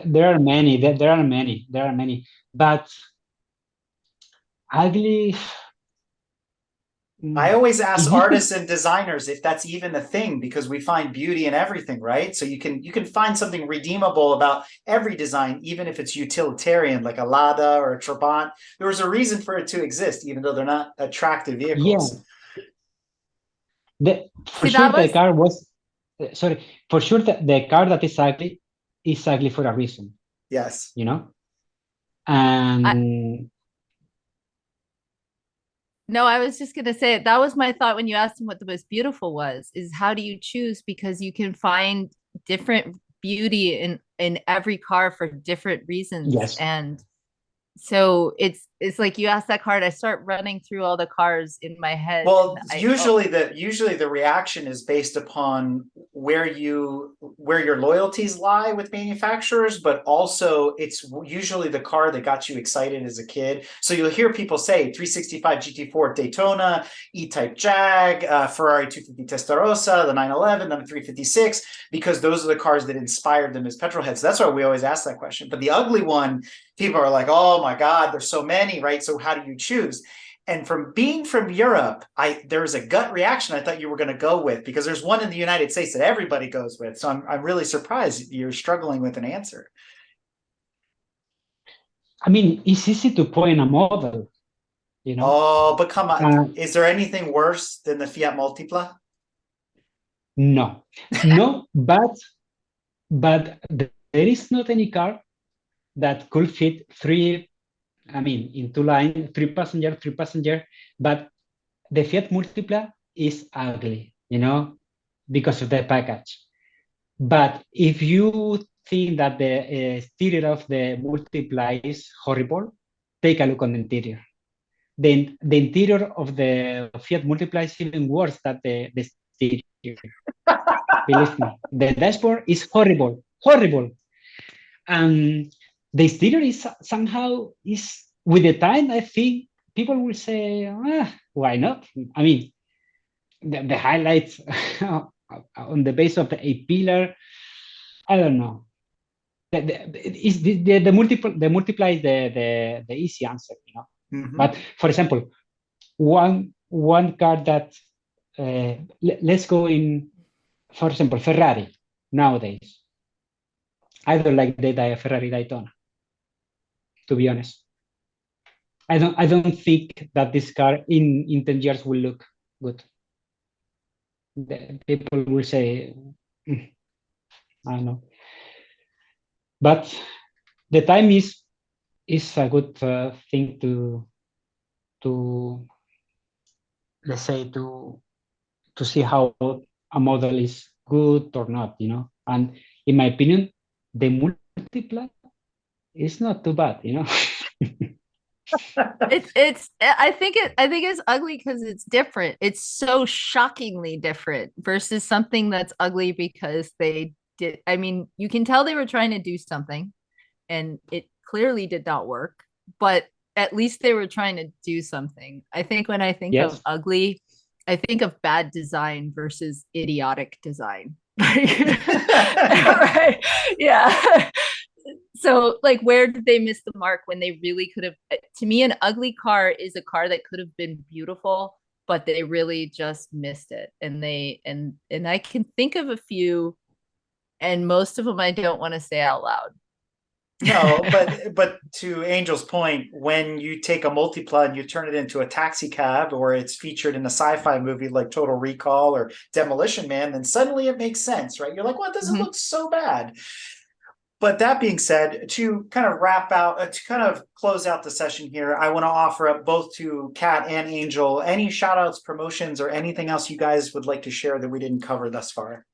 C: There are many. There are many. But ugly.
A: I always ask
C: If you
A: artists and designers if that's even a thing because we find beauty in everything, right? So you can find something redeemable about every design, even if it's utilitarian, like a Lada or a Trabant. There was a reason for it to exist, even though they're not attractive
C: yeah,
A: vehicles.
C: for
B: See,
C: sure
B: that
C: the
B: was
C: car was. Sorry, for sure the car that is ugly for a reason.
A: Yes.
C: You know,
B: I,
C: and
B: no, I was just gonna say that was my thought when you asked him what the most beautiful was, is how do you choose? Because you can find different beauty in every car for different reasons.
C: yes,
B: And so it's like you ask that card, I start running through all the cars in my head, and
A: Well,
B: I
A: usually the reaction is based upon where your loyalties lie with manufacturers, but also it's usually the car that got you excited as a kid. So you'll hear people say 365 GT4 Daytona, E-Type Jag, Ferrari 250 Testarossa, the 911, the 356, because those are the cars that inspired them as petrol heads. So that's why we always ask that question. But the ugly one, people are like, oh my God, there's so many, right? So how do you choose? And from being from Europe, there was a gut reaction I thought you were going to go with because there's one in the United States that everybody goes with. So I'm really surprised you're struggling with an answer.
C: I mean, it's easy to point a model. You know,
A: Oh, but come on.
C: uh,
A: Is there anything worse than the Fiat Multipla?
C: no, no, but there is not any car that could fit three. I mean, in two line, three passenger, but the Fiat Multipla is ugly, you know, because of the package. But if you think that the exterior of the Multipla is horrible, take a look on the interior. Then the interior of the Fiat Multipla is even worse than the exterior. Believe me, the dashboard is horrible, horrible. And the exterior is somehow is with the time. I think people will say, why not? I mean, the highlights on the base of the A pillar. I don't know. The multiply is the easy answer, you know.
A: Mm-hmm.
C: But for example, one car that let's go in, for example, Ferrari nowadays. I don't like the Ferrari Daytona, to be honest. I don't think that this car in 10 years will look good. The people will say, "Mm, I don't know." But the time is a good thing to let's say to see how a model is good or not, you know. And in my opinion, the multiply is not too bad, you know.
B: it's I think it's ugly because it's different. It's so shockingly different versus something that's ugly because they did. I mean, you can tell they were trying to do something and it clearly did not work, but at least they were trying to do something. I think when I think of
C: Yes.
B: ugly, I think of bad design versus idiotic design. Right. Yeah. So like where did they miss the mark when they really could have, to me, an ugly car is a car that could have been beautiful, but they really just missed it. And and I can think of a few, and most of them I don't want to say out loud.
A: No, but to Angel's point, when you take a multipla and you turn it into a taxi cab, or it's featured in a sci-fi movie like Total Recall or Demolition Man, then suddenly it makes sense, right? You're like, what? This
B: Mhm.
A: looks so bad. But that being said, to kind of wrap out, to kind of close out the session here, I want to offer up both to Kat and Angel any shout outs, promotions, or anything else you guys would like to share that we didn't cover thus far.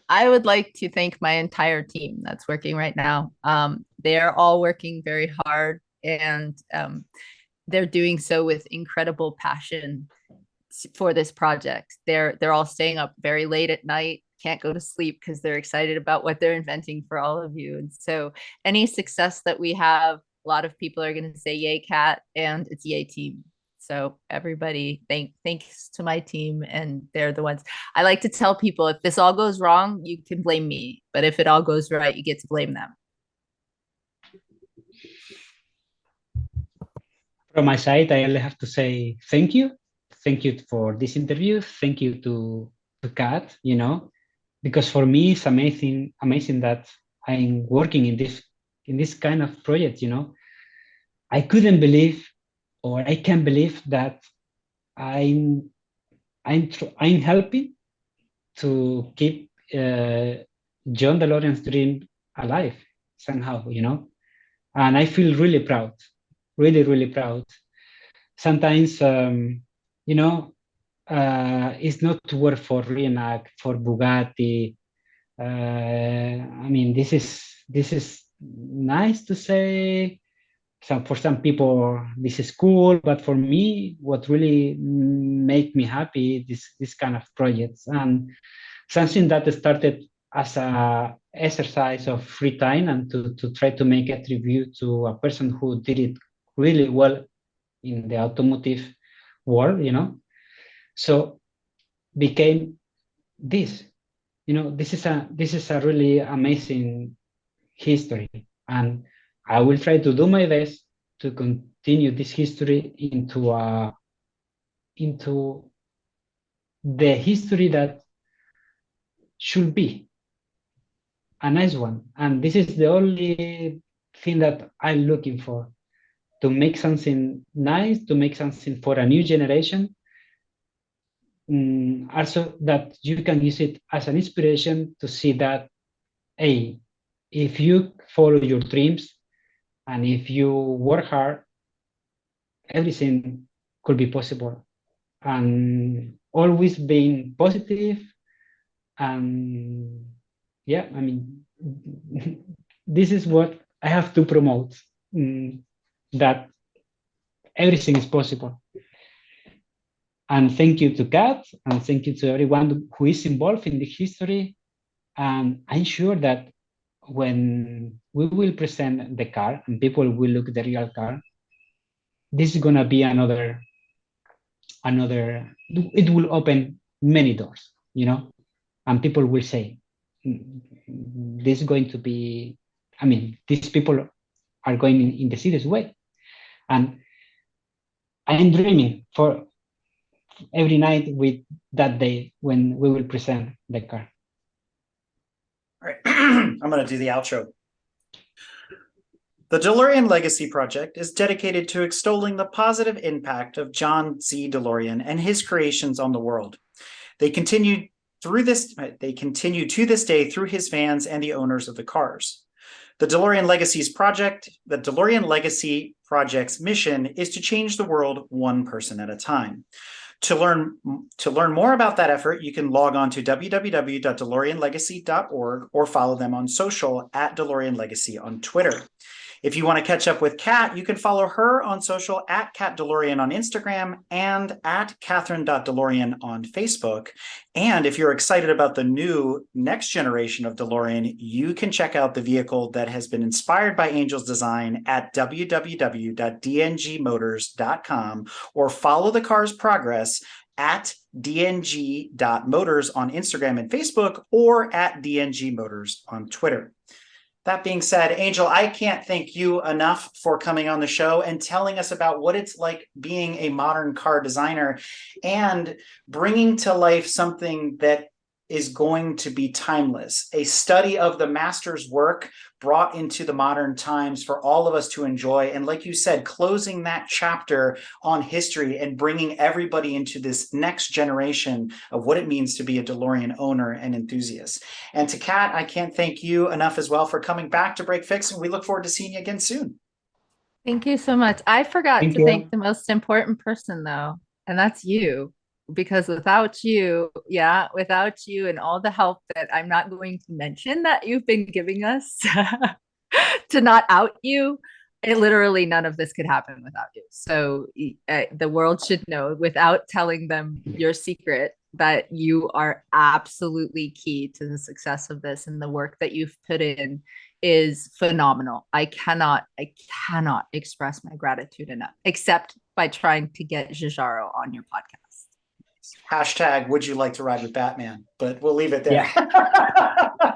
B: I would like to thank my entire team that's working right now. They are all working very hard, and they're doing so with incredible passion for this project. They're all staying up very late at night, can't go to sleep because they're excited about what they're inventing for all of you. And so any success that we have, a lot of people are going to say yay Kat, and it's yay team. So everybody, thanks to my team, and they're the ones. I like to tell people, if this all goes wrong, you can blame me, but if it all goes right, you get to blame them.
C: From my side, I only have to say thank you. Thank you for this interview. Thank you to Kat, because for me it's amazing that I'm working in this kind of project. I couldn't believe, or I can't believe that I'm helping to keep John DeLorean's dream alive somehow. And I feel really proud, really, really proud. Sometimes, it's not to work for Rimac, for Bugatti. I mean, this is nice to say. For some people, this is cool, but for me, what really make me happy this kind of projects, and something that started as a exercise of free time, and to try to make a tribute to a person who did it really well in the automotive world. So became this. This is a really amazing history, and I will try to do my best to continue this history into the history that should be a nice one. And this is the only thing that I'm looking for, to make something nice, to make something for a new generation. Also that you can use it as an inspiration to see that, hey, if you follow your dreams and if you work hard, everything could be possible. And always being positive. And yeah, I mean, this is what I have to promote, that everything is possible. And thank you to Kat, and thank you to everyone who is involved in the history. And I'm sure that when we will present the car and people will look at the real car, this is gonna be another. It will open many doors, and people will say, this is going to be. I mean, these people are going in the serious way, and I'm dreaming for every night with that day when we will present the car.
A: All right, I'm going to do the outro. The DeLorean Legacy Project is dedicated to extolling the positive impact of John Z. DeLorean and his creations on the world. They continue to this day through his fans and the owners of the cars. The DeLorean Legacy Project's mission is to change the world one person at a time. To learn more about that effort, you can log on to www.deloreanlegacy.org or follow them on social at DeLorean Legacy on Twitter. If you want to catch up with Kat, you can follow her on social at Kat Delorean on Instagram and at Catherine.Delorean on Facebook. And if you're excited about the new next generation of DeLorean, you can check out the vehicle that has been inspired by Angel's design at www.dngmotors.com or follow the car's progress at dng.motors on Instagram and Facebook, or at DNG Motors on Twitter. That being said, Angel, I can't thank you enough for coming on the show and telling us about what it's like being a modern car designer and bringing to life something that is going to be timeless, a study of the master's work brought into the modern times for all of us to enjoy. And like you said, closing that chapter on history and bringing everybody into this next generation of what it means to be a DeLorean owner and enthusiast. And to Kat, I can't thank you enough as well for coming back to Break Fix, and we look forward to seeing you again soon.
B: Thank you so much. I forgot
C: Thank
B: to
C: you.
B: thank the most important person though, and that's you. Because without you, without you and all the help that I'm not going to mention that you've been giving us to not out you, literally none of this could happen without you. So the world should know, without telling them your secret, that you are absolutely key to the success of this, and the work that you've put in is phenomenal. I cannot express my gratitude enough, except by trying to get Giugiaro on your podcast.
A: Hashtag, would you like to ride with Batman? But we'll leave it there.
C: Yeah.